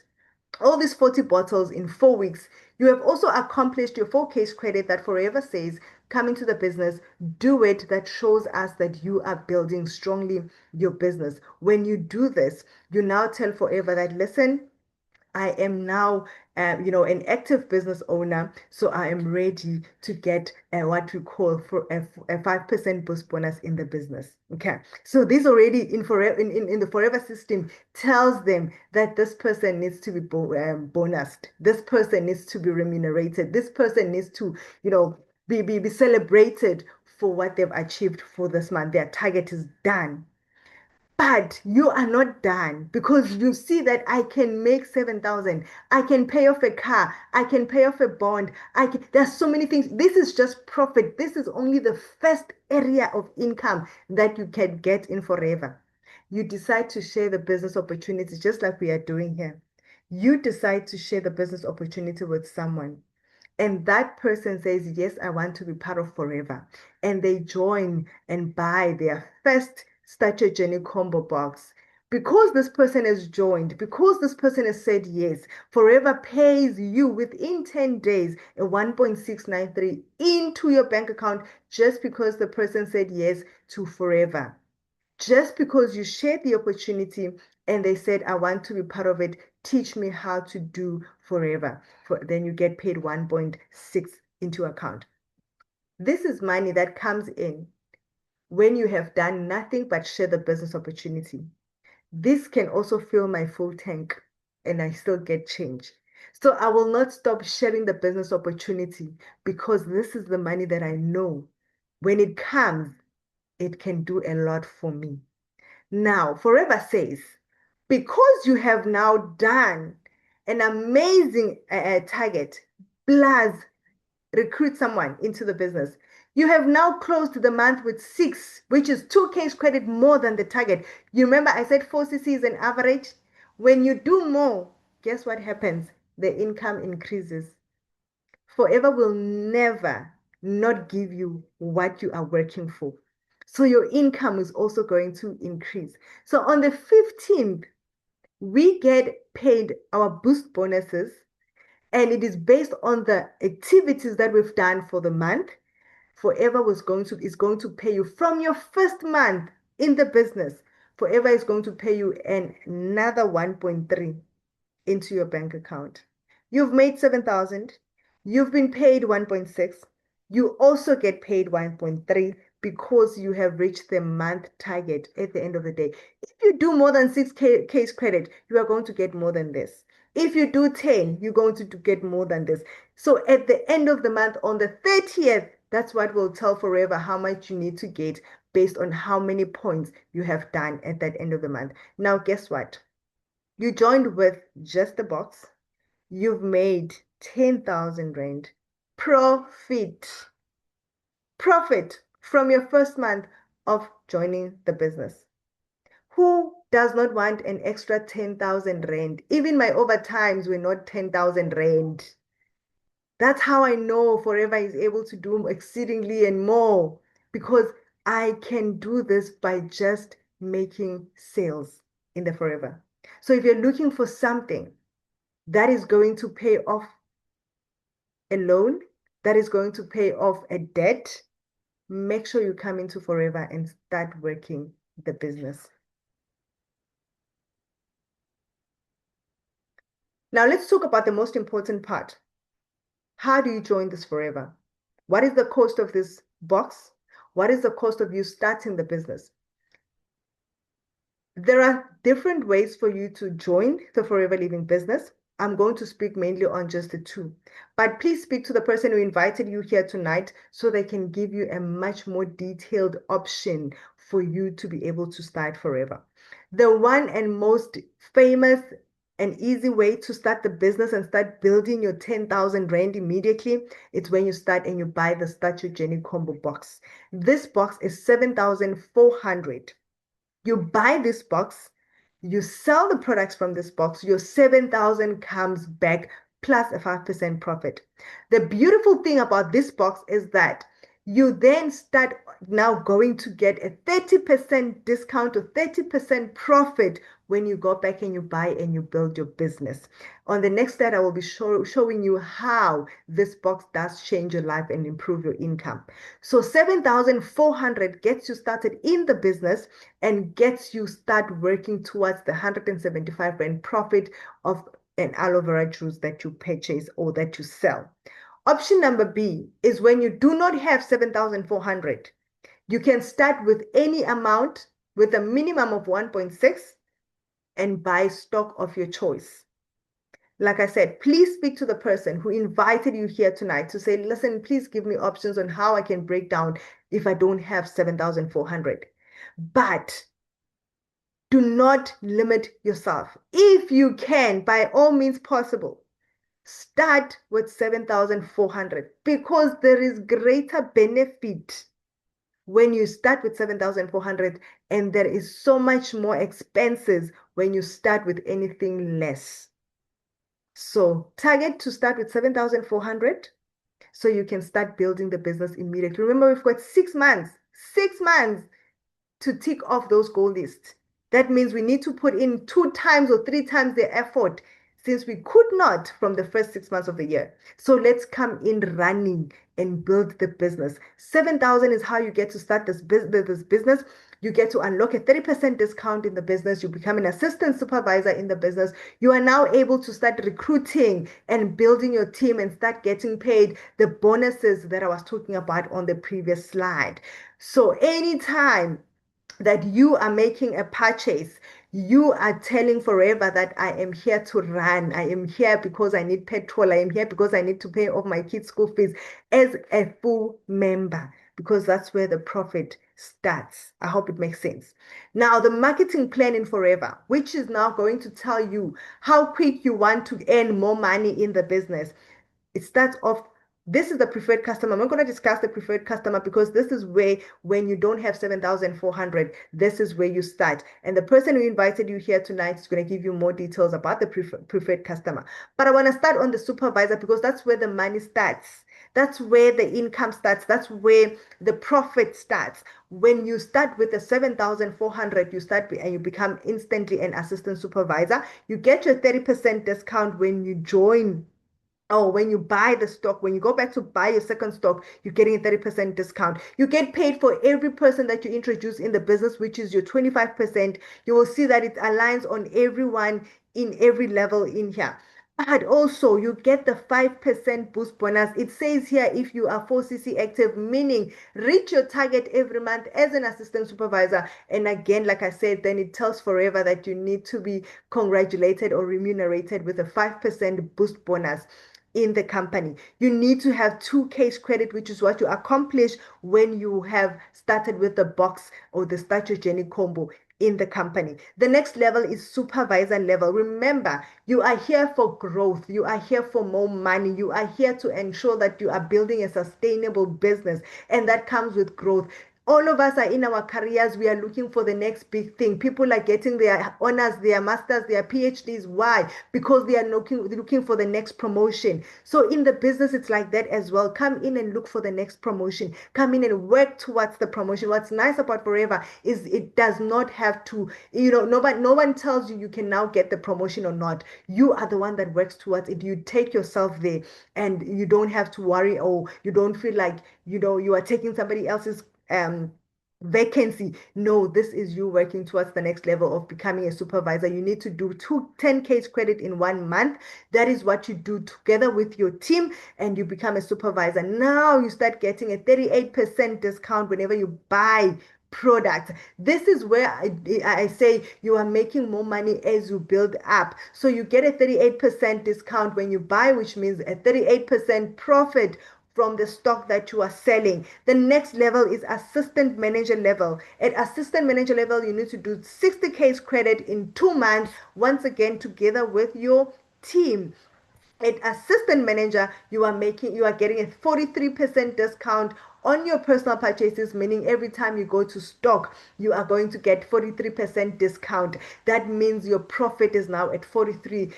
all these 40 bottles in 4 weeks, you have also accomplished your 4Ks credit that Forever says, come into the business, do it. That shows us that you are building strongly your business. When you do this, you now tell Forever that, listen, I am now, an active business owner, so I am ready to get what we call for a 5% boost bonus in the business. Okay, so this already in the Forever system tells them that this person needs to be bonused. This person needs to be remunerated. This person needs to, be celebrated for what they've achieved for this month. Their target is done. But you are not done because you see that I can make 7,000. I can pay off a car. I can pay off a bond. There's so many things. This is just profit. This is only the first area of income that you can get in Forever. You decide to share the business opportunity just like we are doing here. You decide to share the business opportunity with someone. And that person says, yes, I want to be part of Forever. And they join and buy their first Stature Journey combo box. Because this person has joined, because this person has said yes, Forever pays you within 10 days a 1.693 into your bank account just because the person said yes to Forever. Just because you shared the opportunity and they said, I want to be part of it, teach me how to do Forever. Then you get paid 1.6 into account. This is money that comes in when you have done nothing but share the business opportunity. This can also fill my full tank and I still get change. So I will not stop sharing the business opportunity because this is the money that I know when it comes, it can do a lot for me. Now, Forever says, because you have now done an amazing target, plus recruit someone into the business. You have now closed the month with 6, which is 2 case credit more than the target. You remember I said 4 CC is an average? When you do more, guess what happens? The income increases. Forever will never not give you what you are working for. So your income is also going to increase. So on the 15th, we get paid our boost bonuses, and it is based on the activities that we've done for the month. Forever is going to pay you from your first month in the business. Forever is going to pay you another 1.3 into your bank account. You've made 7,000. You've been paid 1.6. You also get paid 1.3 because you have reached the month target at the end of the day. If you do more than 6 case credit, you are going to get more than this. If you do 10, you're going to get more than this. So at the end of the month, on the 30th, that's what will tell Forever how much you need to get based on how many points you have done at that end of the month. Now, guess what? You joined with just the box. You've made 10,000 Rand profit. Profit from your first month of joining the business. Who does not want an extra 10,000 Rand? Even my overtimes were not 10,000 Rand. That's how I know Forever is able to do exceedingly and more, because I can do this by just making sales in the Forever. So if you're looking for something that is going to pay off a loan, that is going to pay off a debt, make sure you come into Forever and start working the business. Now let's talk about the most important part. How do you join this Forever? What is the cost of this box? What is the cost of you starting the business? There are different ways for you to join the Forever Living business. I'm going to speak mainly on just the 2, but please speak to the person who invited you here tonight so they can give you a much more detailed option for you to be able to start Forever. The one and most famous and easy way to start the business and start building your 10,000 Rand immediately, it's when you start and you buy the Start Your Journey combo box. This box is 7,400. You buy this box, you sell the products from this box, your 7,000 comes back plus a 5% profit. The beautiful thing about this box is that you then start now going to get a 30% discount or 30% profit when you go back and you buy and you build your business. On the next slide, I will be showing you how this box does change your life and improve your income. So 7,400 gets you started in the business and gets you start working towards the 175 Rand profit of an aloe vera juice that you purchase or that you sell. Option number B is when you do not have 7,400. You can start with any amount with a minimum of 1.6 and buy stock of your choice. Like I said, please speak to the person who invited you here tonight to say, listen, please give me options on how I can break down if I don't have 7,400. But do not limit yourself. If you can, by all means possible, start with 7,400 because there is greater benefit when you start with 7,400 and there is so much more expenses when you start with anything less. So target to start with 7,400 so you can start building the business immediately. Remember, we've got 6 months to tick off those goal lists. That means we need to put in 2 times or 3 times the effort since we could not from the first 6 months of the year. So let's come in running and build the business. 7,000 is how you get to start this business. You get to unlock a 30% discount in the business. You become an assistant supervisor in the business. You are now able to start recruiting and building your team and start getting paid the bonuses that I was talking about on the previous slide. So anytime that you are making a purchase, you are telling Forever that I am here to run. I am here because I need petrol. I am here because I need to pay off my kids' school fees as a full member, because that's where the profit starts. I hope it makes sense. Now, the marketing plan in Forever, which is now going to tell you how quick you want to earn more money in the business. It starts off, this is the preferred customer. I'm not going to discuss the preferred customer because this is where, when you don't have 7,400, this is where you start. And the person who invited you here tonight is going to give you more details about the preferred customer. But I want to start on the supervisor because that's where the money starts. That's where the income starts. That's where the profit starts. When you start with the 7,400, you start and you become instantly an assistant supervisor. You get your 30% discount when you join. Oh, when you buy the stock, when you go back to buy your second stock, you're getting a 30% discount. You get paid for every person that you introduce in the business, which is your 25%. You will see that it aligns on everyone in every level in here. But also, you get the 5% boost bonus. It says here if you are 4CC active, meaning reach your target every month as an assistant supervisor. And again, like I said, then it tells Forever that you need to be congratulated or remunerated with a 5% boost bonus in the company. You need to have 2 case credit, which is what you accomplish when you have started with the box or the Start Your Journey combo in the company. The next level is supervisor level. Remember, you are here for growth. You are here for more money. You are here to ensure that you are building a sustainable business, and that comes with growth. All of us are in our careers. We are looking for the next big thing. People are getting their honors, their masters, their PhDs. Why? Because they are looking for the next promotion. So in the business, it's like that as well. Come in and look for the next promotion. Come in and work towards the promotion. What's nice about Forever is it does not have to, no one tells you you can now get the promotion or not. You are the one that works towards it. You take yourself there and you don't have to worry, or you don't feel like, you are taking somebody else's vacancy. No, this is you working towards the next level of becoming a supervisor. You need to do 10K credit in 1 month. That is what you do together with your team, and you become a supervisor. Now you start getting a 38% discount whenever you buy products. This is where I say you are making more money as you build up. So you get a 38% discount when you buy, which means a 38% profit from the stock that you are selling. The next level is assistant manager level. At assistant manager level, you need to do 60K credit in 2 months, once again, together with your team. At assistant manager, you are getting a 43% discount on your personal purchases, meaning every time you go to stock, you are going to get 43% discount. That means your profit is now at 43%.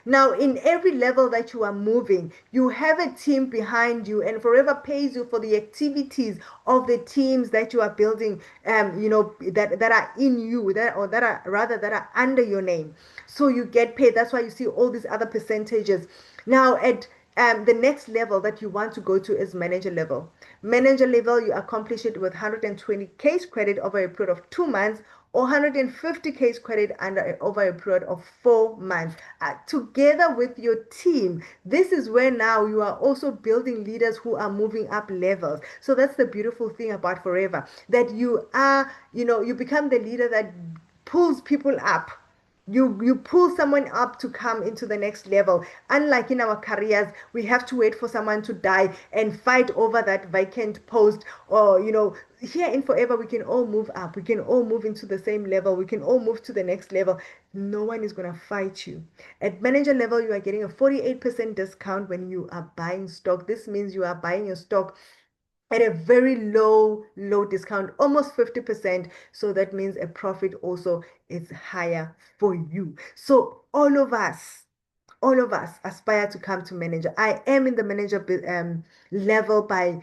Now, in every level that you are moving, you have a team behind you, and Forever pays you for the activities of the teams that you are building, that are in you, that are under your name. So you get paid. That's why you see all these other percentages. Now, at the next level that you want to go to is manager level. Manager level, you accomplish it with 120K credit over a period of 2 months, or 150K credit over a period of 4 months, together with your team. This is where now you are also building leaders who are moving up levels. So that's the beautiful thing about Forever, that you become the leader that pulls people up. You pull someone up to come into the next level. Unlike in our careers, we have to wait for someone to die and fight over that vacant post. Or here in Forever, we can all move up. We can all move into the same level. We can all move to the next level. No one is going to fight you. At manager level, you are getting a 48% discount when you are buying stock. This means you are buying your stock at a very low discount, almost 50%. So that means a profit also is higher for you. So all of us aspire to come to manager. I am in the manager level by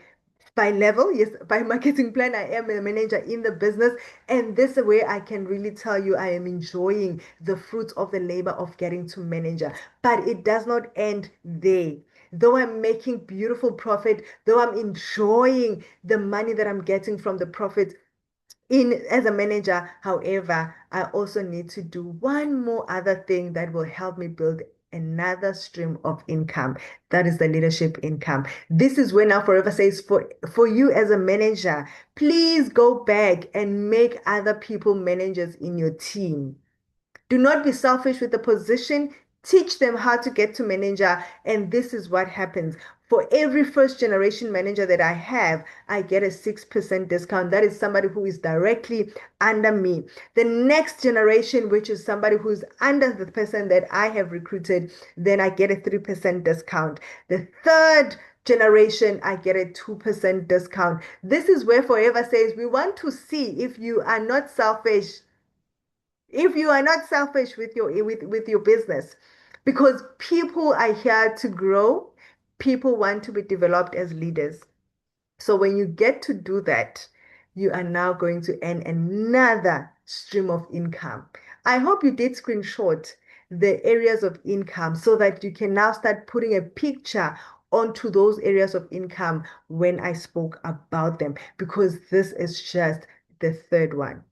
level. Yes, by marketing plan, I am a manager in the business. And this way I can really tell you I am enjoying the fruits of the labor of getting to manager. But it does not end there. Though I'm making beautiful profit, though I'm enjoying the money that I'm getting from the profit, in as a manager. However, I also need to do one more other thing that will help me build another stream of income. That is the leadership income. This is where Now Forever says for you as a manager, please go back and make other people managers in your team. Do not be selfish with the position. Teach them how to get to manager. And this is what happens. For every first generation manager that I have, I get a 6% discount. That is somebody who is directly under me. The next generation, which is somebody who's under the person that I have recruited, then I get a 3% discount. The third generation, I get a 2% discount. This is where Forever says we want to see if you are not selfish, if you are not selfish with your business, because people are here to grow. People want to be developed as leaders. So when you get to do that, you are now going to earn another stream of income. I hope you did screenshot the areas of income so that you can now start putting a picture onto those areas of income when I spoke about them, because this is just the third one.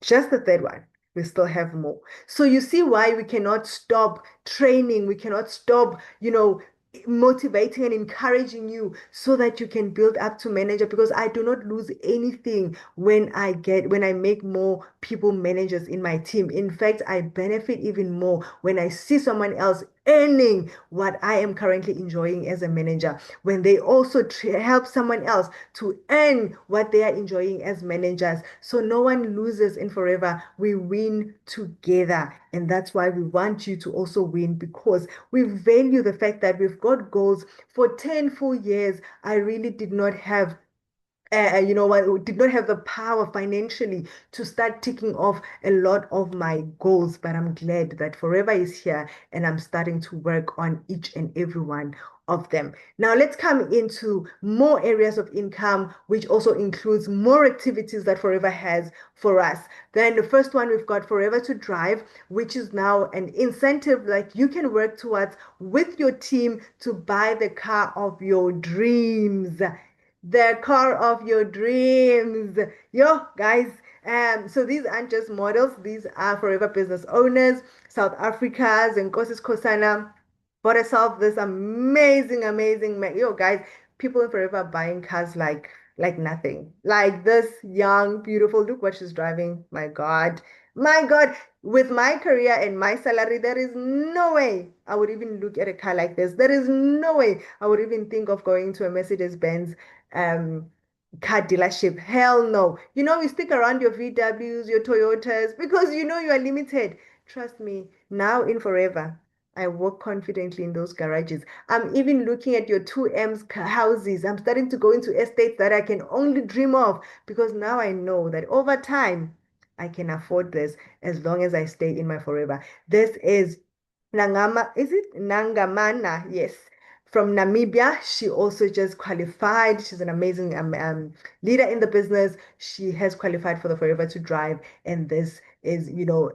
Just the third one. We still have more. So you see why we cannot stop training. We cannot stop, motivating and encouraging you so that you can build up to manager, because I do not lose anything when I make more people managers in my team. In fact, I benefit even more when I see someone else earning what I am currently enjoying as a manager, when they also help someone else to earn what they are enjoying as managers. So no one loses in Forever. We win together. And that's why we want you to also win, because we value the fact that we've got goals. For 10 full years, I really did not have did not have the power financially to start ticking off a lot of my goals, but I'm glad that Forever is here and I'm starting to work on each and every one of them. Now let's come into more areas of income, which also includes more activities that Forever has for us. Then the first one, we've got Forever to Drive, which is now an incentive that you can work towards with your team to buy the car of your dreams, the car of your dreams. Yo, guys. So these aren't just models, these are Forever business owners, South Africa's and Nkosi Sikhosana bought herself this amazing, amazing, yo, guys, people in Forever buying cars like nothing. Like this young, beautiful, look what she's driving. My God. My God. With my career and my salary, there is no way I would even look at a car like this. There is no way I would even think of going to a Mercedes-Benz um car dealership. Hell no. You stick around your VWs, your Toyotas, because you know you are limited. Trust me, now in Forever, I walk confidently in those garages. I'm even looking at your 2M's houses. I'm starting to go into estates that I can only dream of, because now I know that over time I can afford this as long as I stay in my Forever. This is Nangama, is it Nangamana? Yes, from Namibia. She also just qualified. She's an amazing leader in the business. She has qualified for the Forever to Drive, and this is,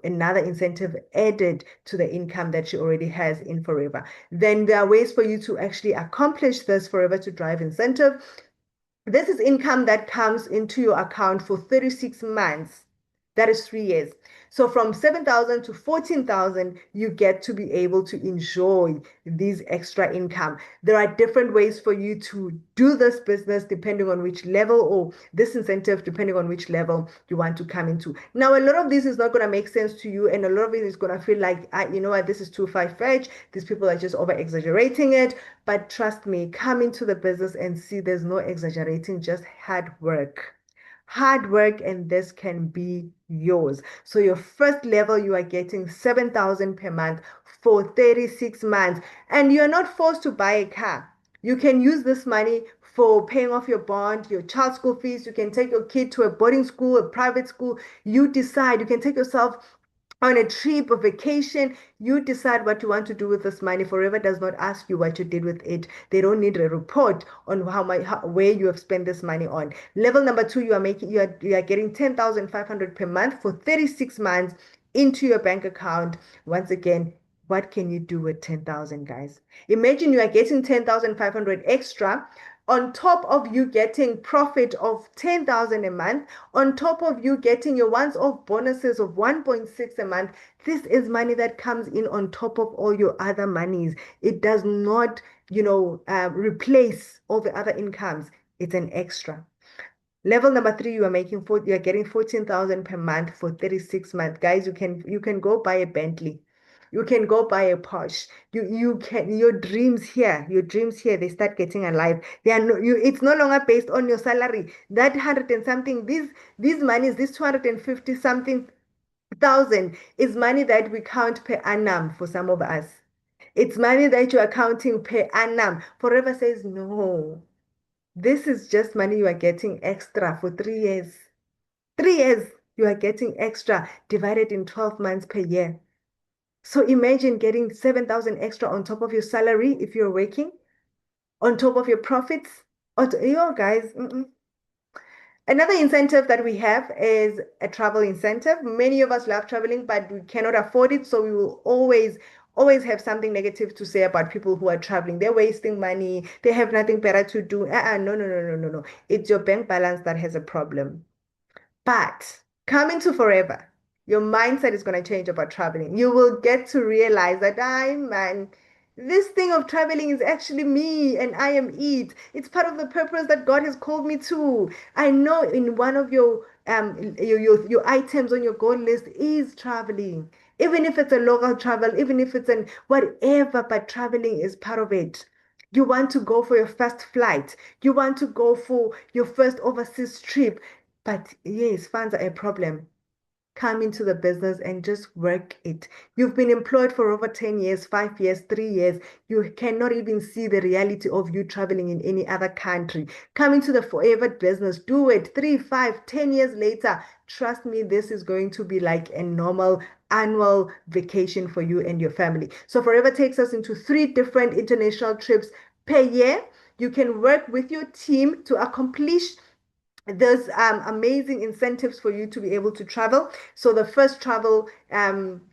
another incentive added to the income that she already has in Forever. Then there are ways for you to actually accomplish this Forever to Drive incentive. This is income that comes into your account for 36 months. That is 3 years. So from 7,000 to 14,000, you get to be able to enjoy these extra income. There are different ways for you to do this business depending on which level, or this incentive depending on which level you want to come into. Now, a lot of this is not going to make sense to you, and a lot of it is going to feel like, you know what, this is too far-fetched. These people are just over-exaggerating it. But trust me, come into the business and see there's no exaggerating, just hard work. Hard work, and this can be yours. So your first level, you are getting 7,000 per month for 36 months, and you're not forced to buy a car. You can use this money for paying off your bond, your child school fees. You can take your kid to a boarding school, a private school. You decide. You can take yourself on a trip, a vacation. You decide what you want to do with this money. Forever does not ask you what you did with it. They don't need a report on where you have spent this money on. Level number two, you are getting 10,500 per month for 36 months into your bank account. Once again, what can you do with 10,000, guys? Imagine you are getting 10,500 extra on top of you getting profit of 10,000 a month, on top of you getting your once-off bonuses of 1.6 a month, this is money that comes in on top of all your other monies. It does not, replace all the other incomes. It's an extra. Level number three, you are getting 14,000 per month for 36 months. Guys, you can go buy a Bentley. You can go buy a Porsche. You can your dreams here, they start getting alive. They are no, you it's no longer based on your salary. That hundred and something, these monies, this 250 something thousand is money that we count per annum for some of us. It's money that you are counting per annum. Forever says no. This is just money you are getting extra for 3 years. 3 years you are getting extra divided in 12 months per year. So imagine getting 7,000 extra on top of your salary if you're working, on top of your profits. Guys, Another incentive that we have is a travel incentive. Many of us love traveling, but we cannot afford it. So we will always have something negative to say about people who are traveling. They're wasting money. They have nothing better to do. No, no, no, no, no, no. It's your bank balance that has a problem. But coming to Forever, your mindset is going to change about traveling. You will get to realize that, man, this thing of traveling is actually me and I am it. It's part of the purpose that God has called me to. I know in one of your items on your goal list is traveling. Even if it's a local travel, even if it's an whatever, but traveling is part of it. You want to go for your first flight. You want to go for your first overseas trip. But yes, funds are a problem. Come into the business and just work it. You've been employed for over 10 years, 5 years, 3 years. You cannot even see the reality of you traveling in any other country. Come into the Forever business, do it 3, 5, 10 years later. Trust me, this is going to be like a normal annual vacation for you and your family. So Forever takes us into 3 different international trips per year. You can work with your team to accomplish there's amazing incentives for you to be able to travel. So the first travel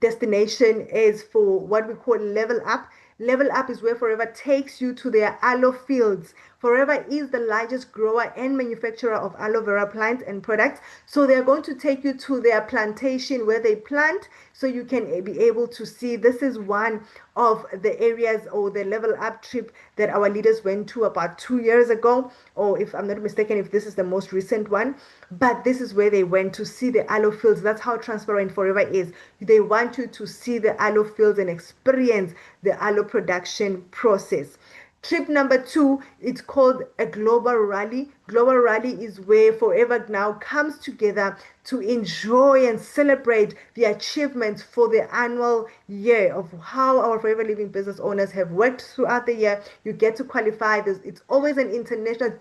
destination is for what we call Level Up. Level Up is where Forever takes you to their aloe fields. Forever is the largest grower and manufacturer of aloe vera plants and products. So they're going to take you to their plantation where they plant so you can be able to see. This is one of the areas or the Level Up trip that our leaders went to about 2 years ago, or if I'm not mistaken, if this is the most recent one. But this is where they went to see the aloe fields. That's how transparent Forever is. They want you to see the aloe fields and experience the aloe production process. Trip number 2, it's called a global rally. Global rally is where Forever now comes together to enjoy and celebrate the achievements for the annual year of how our Forever Living business owners have worked throughout the year. You get to qualify. It's always an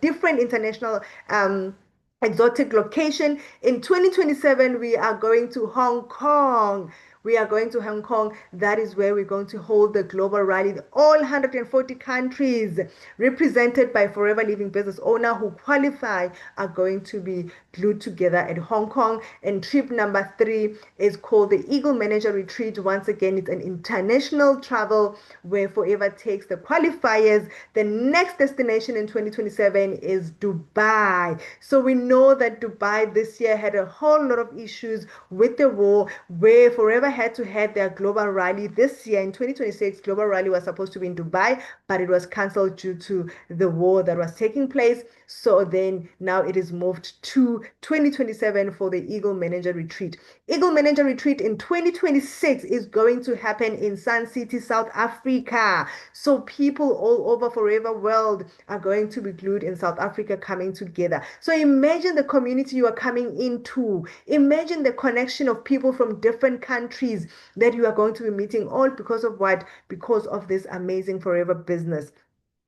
different international exotic location. In 2027, we are going to Hong Kong. We are going to Hong Kong. That is where we're going to hold the global rally. All 140 countries represented by Forever Living business owner who qualify are going to be glued together at Hong Kong. And trip number 3 is called the Eagle Manager Retreat. Once again, it's an international travel where Forever takes the qualifiers. The next destination in 2027 is Dubai. So we know that Dubai this year had a whole lot of issues with the war where Forever had to have their global rally this year in 2026. Global rally was supposed to be in Dubai, but it was cancelled due to the war that was taking place. So then now it is moved to 2027 for the Eagle Manager Retreat. Eagle Manager Retreat in 2026 is going to happen in Sun City, South Africa. So people all over Forever world are going to be glued in South Africa coming together. So imagine the community you are coming into. Imagine the connection of people from different countries that you are going to be meeting, all because of what? Because of this amazing Forever business.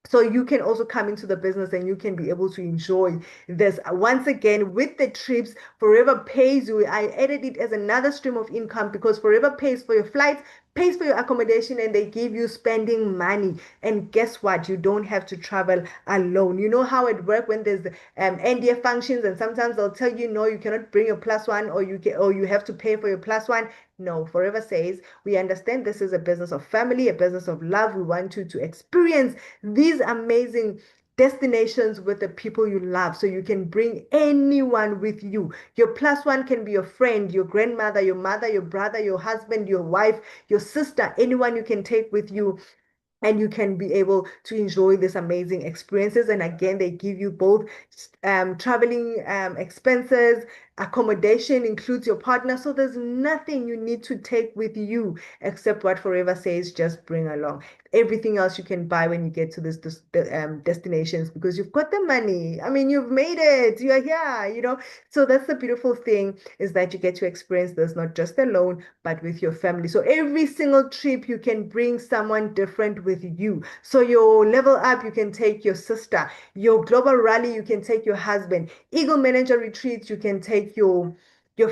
So you can also come into the business and you can be able to enjoy this. Once again, with the trips, Forever pays you. I added it as another stream of income because Forever pays for your flights, pays for your accommodation, and they give you spending money. And guess what? You don't have to travel alone. You know how it works when there's NDA functions, and sometimes they'll tell you, no, you cannot bring your plus one, or you have to pay for your plus one. No, Forever says, we understand this is a business of family, a business of love. We want you to experience these amazing destinations with the people you love. So you can bring anyone with you. Your plus one can be your friend, your grandmother, your mother, your brother, your husband, your wife, your sister, anyone you can take with you, and you can be able to enjoy these amazing experiences. And again, they give you both traveling expenses, accommodation includes your partner. So there's nothing you need to take with you except what Forever says, just bring along. Everything else you can buy when you get to this destinations because you've got the money. I mean, you've made it. You're here, you know. So that's the beautiful thing is that you get to experience this not just alone, but with your family. So every single trip, you can bring someone different with you. So your level up, you can take your sister. Your global rally, you can take your husband. Eagle Manager retreats, you can take your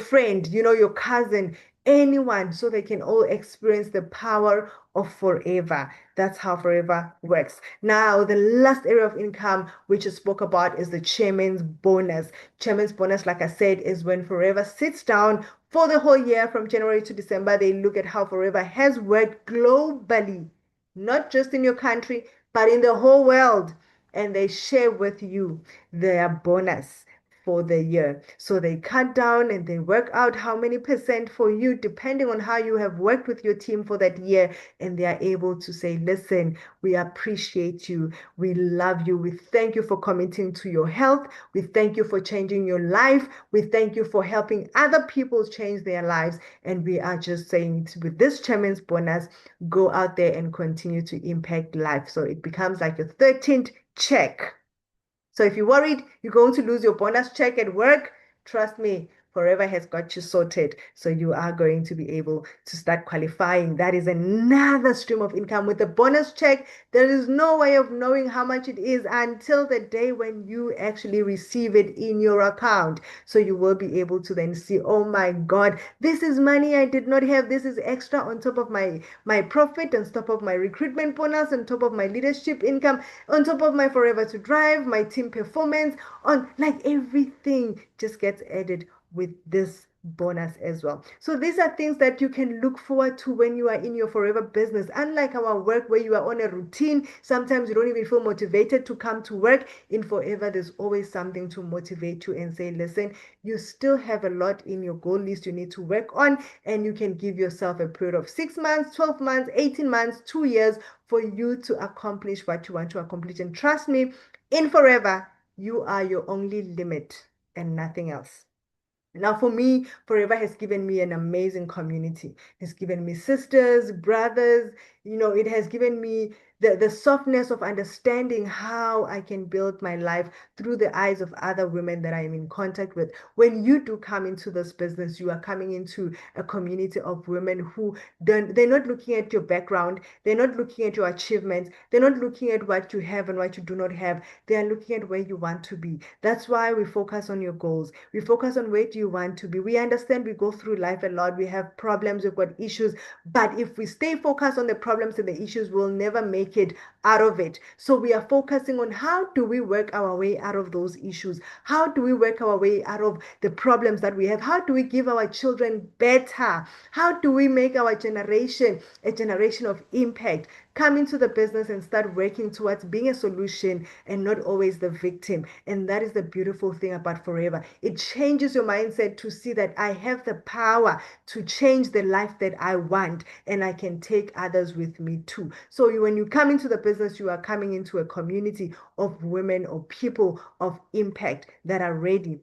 friend, you know, your cousin, anyone, so they can all experience the power of Forever. That's how Forever works. Now, the last area of income which I spoke about is the chairman's bonus. Chairman's bonus, like I said, is when Forever sits down for the whole year from January to December. They look at how Forever has worked globally, not just in your country, but in the whole world. And they share with you their bonus for the year. So they cut down and they work out how many percent for you, depending on how you have worked with your team for that year. And they are able to say, listen, we appreciate you. We love you. We thank you for committing to your health. We thank you for changing your life. We thank you for helping other people change their lives. And we are just saying with this chairman's bonus, go out there and continue to impact life. So it becomes like a 13th check. So if you're worried you're going to lose your bonus check at work, trust me, Forever has got you sorted. So you are going to be able to start qualifying. That is another stream of income. With the bonus check, there is no way of knowing how much it is until the day when you actually receive it in your account. So you will be able to then see, oh my God, this is money I did not have. This is extra on top of my profit, on top of my recruitment bonus, on top of my leadership income, on top of my Forever to Drive, my team performance, on like everything just gets added with this bonus as well. So these are things that you can look forward to when you are in your Forever business. Unlike our work where you are on a routine, sometimes you don't even feel motivated to come to work. In Forever, there's always something to motivate you and say, listen, you still have a lot in your goal list you need to work on, and you can give yourself a period of 6 months, 12 months, 18 months, 2 years for you to accomplish what you want to accomplish. And trust me, in Forever, you are your only limit and nothing else. Now, for me, Forever has given me an amazing community. It's given me sisters, brothers, you know, it has given me the softness of understanding how I can build my life through the eyes of other women that I am in contact with. When you do come into this business, you are coming into a community of women who they're not looking at your background, they're not looking at your achievements, they're not looking at what you have and what you do not have. They are looking at where you want to be. That's why we focus on your goals. We focus on where do you want to be. We understand we go through life a lot. We have problems, we've got issues, but if we stay focused on the problems and the issues, we'll never make it out of it. So we are focusing on how do we work our way out of those issues? How do we work our way out of the problems that we have? How do we give our children better? How do we make our generation a generation of impact? Come into the business and start working towards being a solution and not always the victim. And that is the beautiful thing about Forever. It changes your mindset to see that I have the power to change the life that I want, and I can take others with me too. So when you come into the business, you are coming into a community of women or people of impact that are ready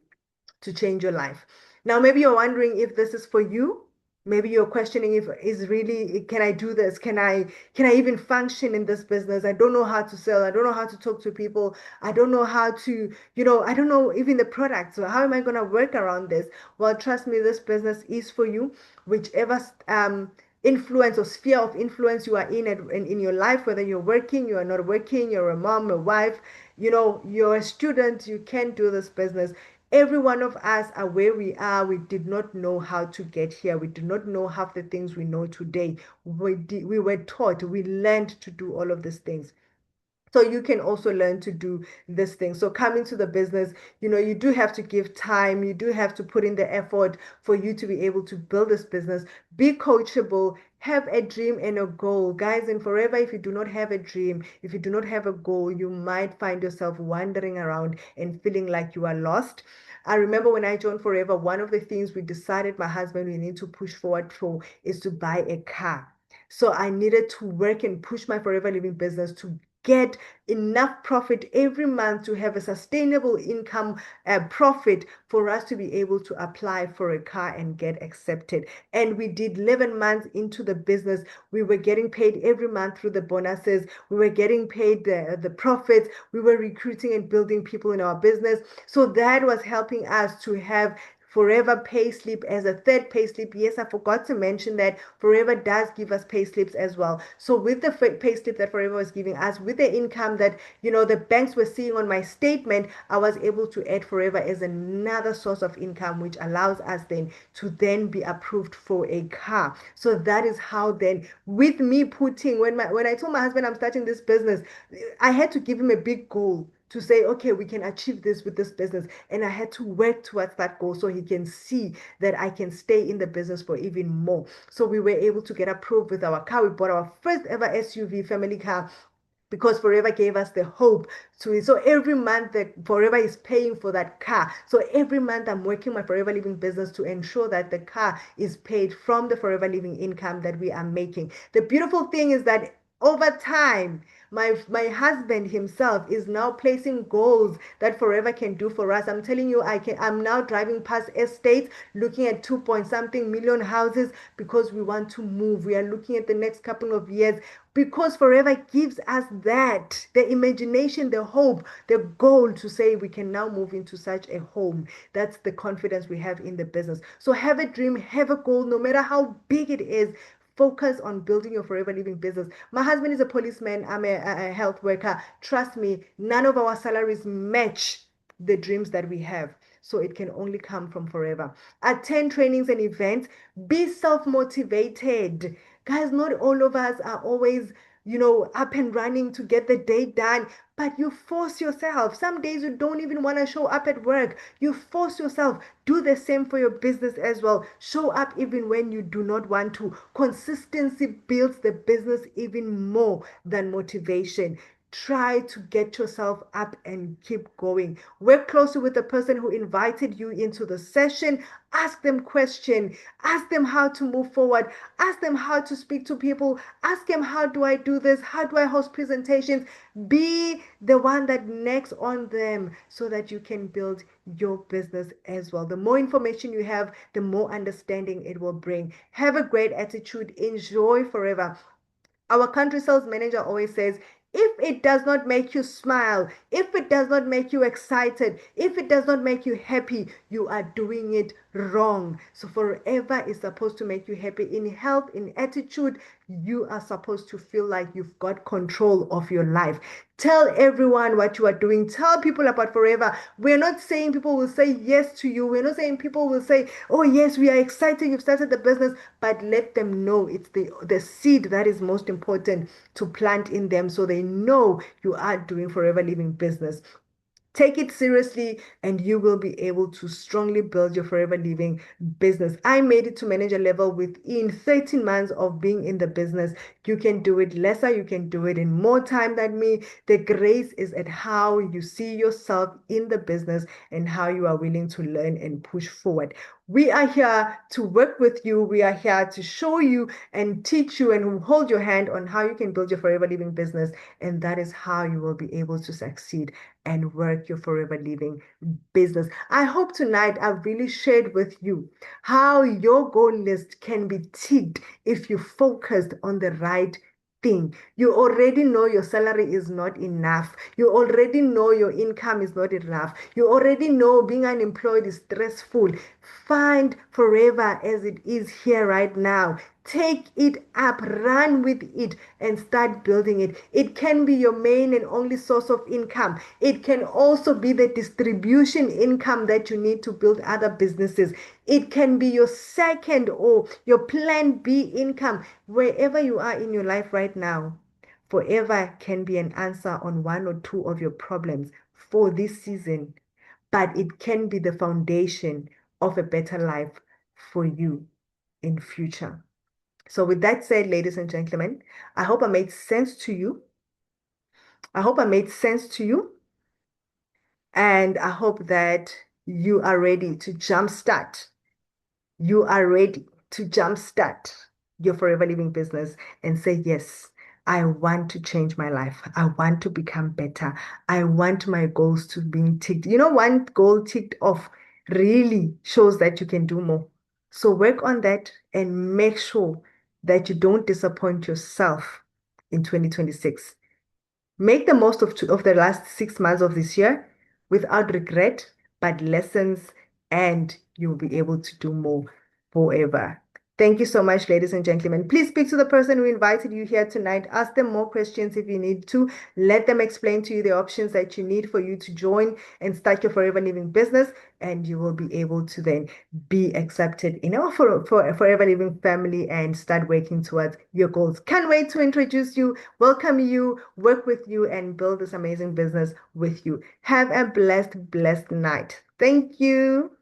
to change your life. Now, maybe you're wondering if this is for you. Maybe you're questioning if is really, can I do this? Can I even function in this business? I don't know how to sell. I don't know how to talk to people. I don't know how to, I don't know even the product. So how am I going to work around this? Well, trust me, this business is for you. Whichever influence or sphere of influence you are in your life, whether you're working, you are not working, you're a mom, a wife, you're a student, you can do this business. Every one of us are where we are. We did not know how to get here. We did not know half the things we know today. We were taught, we learned to do all of these things. So you can also learn to do this thing. So coming to the business, you do have to give time, you do have to put in the effort for you to be able to build this business. Be coachable, have a dream and a goal. Guys, in Forever, if you do not have a dream, if you do not have a goal, you might find yourself wandering around and feeling like you are lost. I remember when I joined Forever, one of the things we decided, my husband, we need to push forward for is to buy a car. So I needed to work and push my Forever Living business to get enough profit every month to have a sustainable income profit for us to be able to apply for a car and get accepted. And we did 11 months into the business. We were getting paid every month through the bonuses. We were getting paid the profits. We were recruiting and building people in our business. So that was helping us to have Forever Payslip as a third payslip. Yes, I forgot to mention that Forever does give us payslips as well. So with the payslip that Forever was giving us, with the income that the banks were seeing on my statement, I was able to add Forever as another source of income, which allows us then to then be approved for a car. So that is how then, with me putting when I told my husband I'm starting this business, I had to give him a big goal to say, okay, we can achieve this with this business. And I had to work towards that goal so he can see that I can stay in the business for even more. So we were able to get approved with our car. We bought our first ever SUV family car because Forever gave us the hope to it. So every month that Forever is paying for that car. So every month I'm working my Forever Living business to ensure that the car is paid from the Forever Living income that we are making. The beautiful thing is that over time, my husband himself is now placing goals that Forever can do for us. I'm telling you, I'm now driving past estates looking at 2 point something million houses because we want to move. We are looking at the next couple of years because Forever gives us that, the imagination, the hope, the goal to say we can now move into such a home. That's the confidence we have in the business. So have a dream, have a goal, no matter how big it is. Focus on building your Forever Living business. My husband is a policeman. I'm a health worker. Trust me, none of our salaries match the dreams that we have. So it can only come from Forever. Attend trainings and events. Be self-motivated. Guys, not all of us are always, up and running to get the day done, but you force yourself. Some days you don't even want to show up at work. You force yourself. Do the same for your business as well. Show up even when you do not want to. Consistency builds the business even more than motivation. Try to get yourself up and keep going. Work closely with the person who invited you into the session. Ask them questions. Ask them how to move forward. Ask them how to speak to people. Ask them, how do I do this? How do I host presentations? Be the one that next on them so that you can build your business as well. The more information you have, the more understanding it will bring. Have a great attitude. Enjoy Forever. Our country sales manager always says, if it does not make you smile, if it does not make you excited, if it does not make you happy, you are doing it wrong. So Forever is supposed to make you happy in health, in attitude. You are supposed to feel like you've got control of your life. Tell everyone what you are doing. Tell people about Forever. We're not saying people will say yes to you. We're not saying people will say, oh, yes, we are excited you've started the business, but let them know it's the seed that is most important to plant in them so they know you are doing Forever Living business. Take it seriously and you will be able to strongly build your Forever Living business. I made it to manager level within 13 months of being in the business. You can do it lesser, you can do it in more time than me. The grace is at how you see yourself in the business and how you are willing to learn and push forward. We are here to work with you. We are here to show you and teach you and hold your hand on how you can build your Forever Living business. And that is how you will be able to succeed and work your Forever Living business. I hope tonight I've really shared with you how your goal list can be ticked if you focused on the right thing. You already know your salary is not enough. You already know your income is not enough. You already know being unemployed is stressful. Find Forever as it is here right now. Take it up, run with it, and start building it. It can be your main and only source of income. It can also be the distribution income that you need to build other businesses. It can be your second or your plan B income, wherever you are in your life right now. Forever can be an answer on one or two of your problems for this season, but it can be the foundation of a better life for you in future. So with that said, ladies and gentlemen, I hope I made sense to you. I hope I made sense to you. And I hope that you are ready to jumpstart. You are ready to jumpstart your forever living business and say, yes, I want to change my life. I want to become better. I want my goals to be ticked. You know, one goal ticked off really shows that you can do more. So work on that and make sure that you don't disappoint yourself in 2026. Make the most of the last 6 months of this year without regret, but lessons, and you'll be able to do more forever. Thank you so much, ladies and gentlemen. Please speak to the person who invited you here tonight. Ask them more questions if you need to. Let them explain to you the options that you need for you to join and start your forever living business, and you will be able to then be accepted in our forever living family and start working towards your goals. Can't wait to introduce you, welcome you, work with you, and build this amazing business with you. Have a blessed night. Thank you.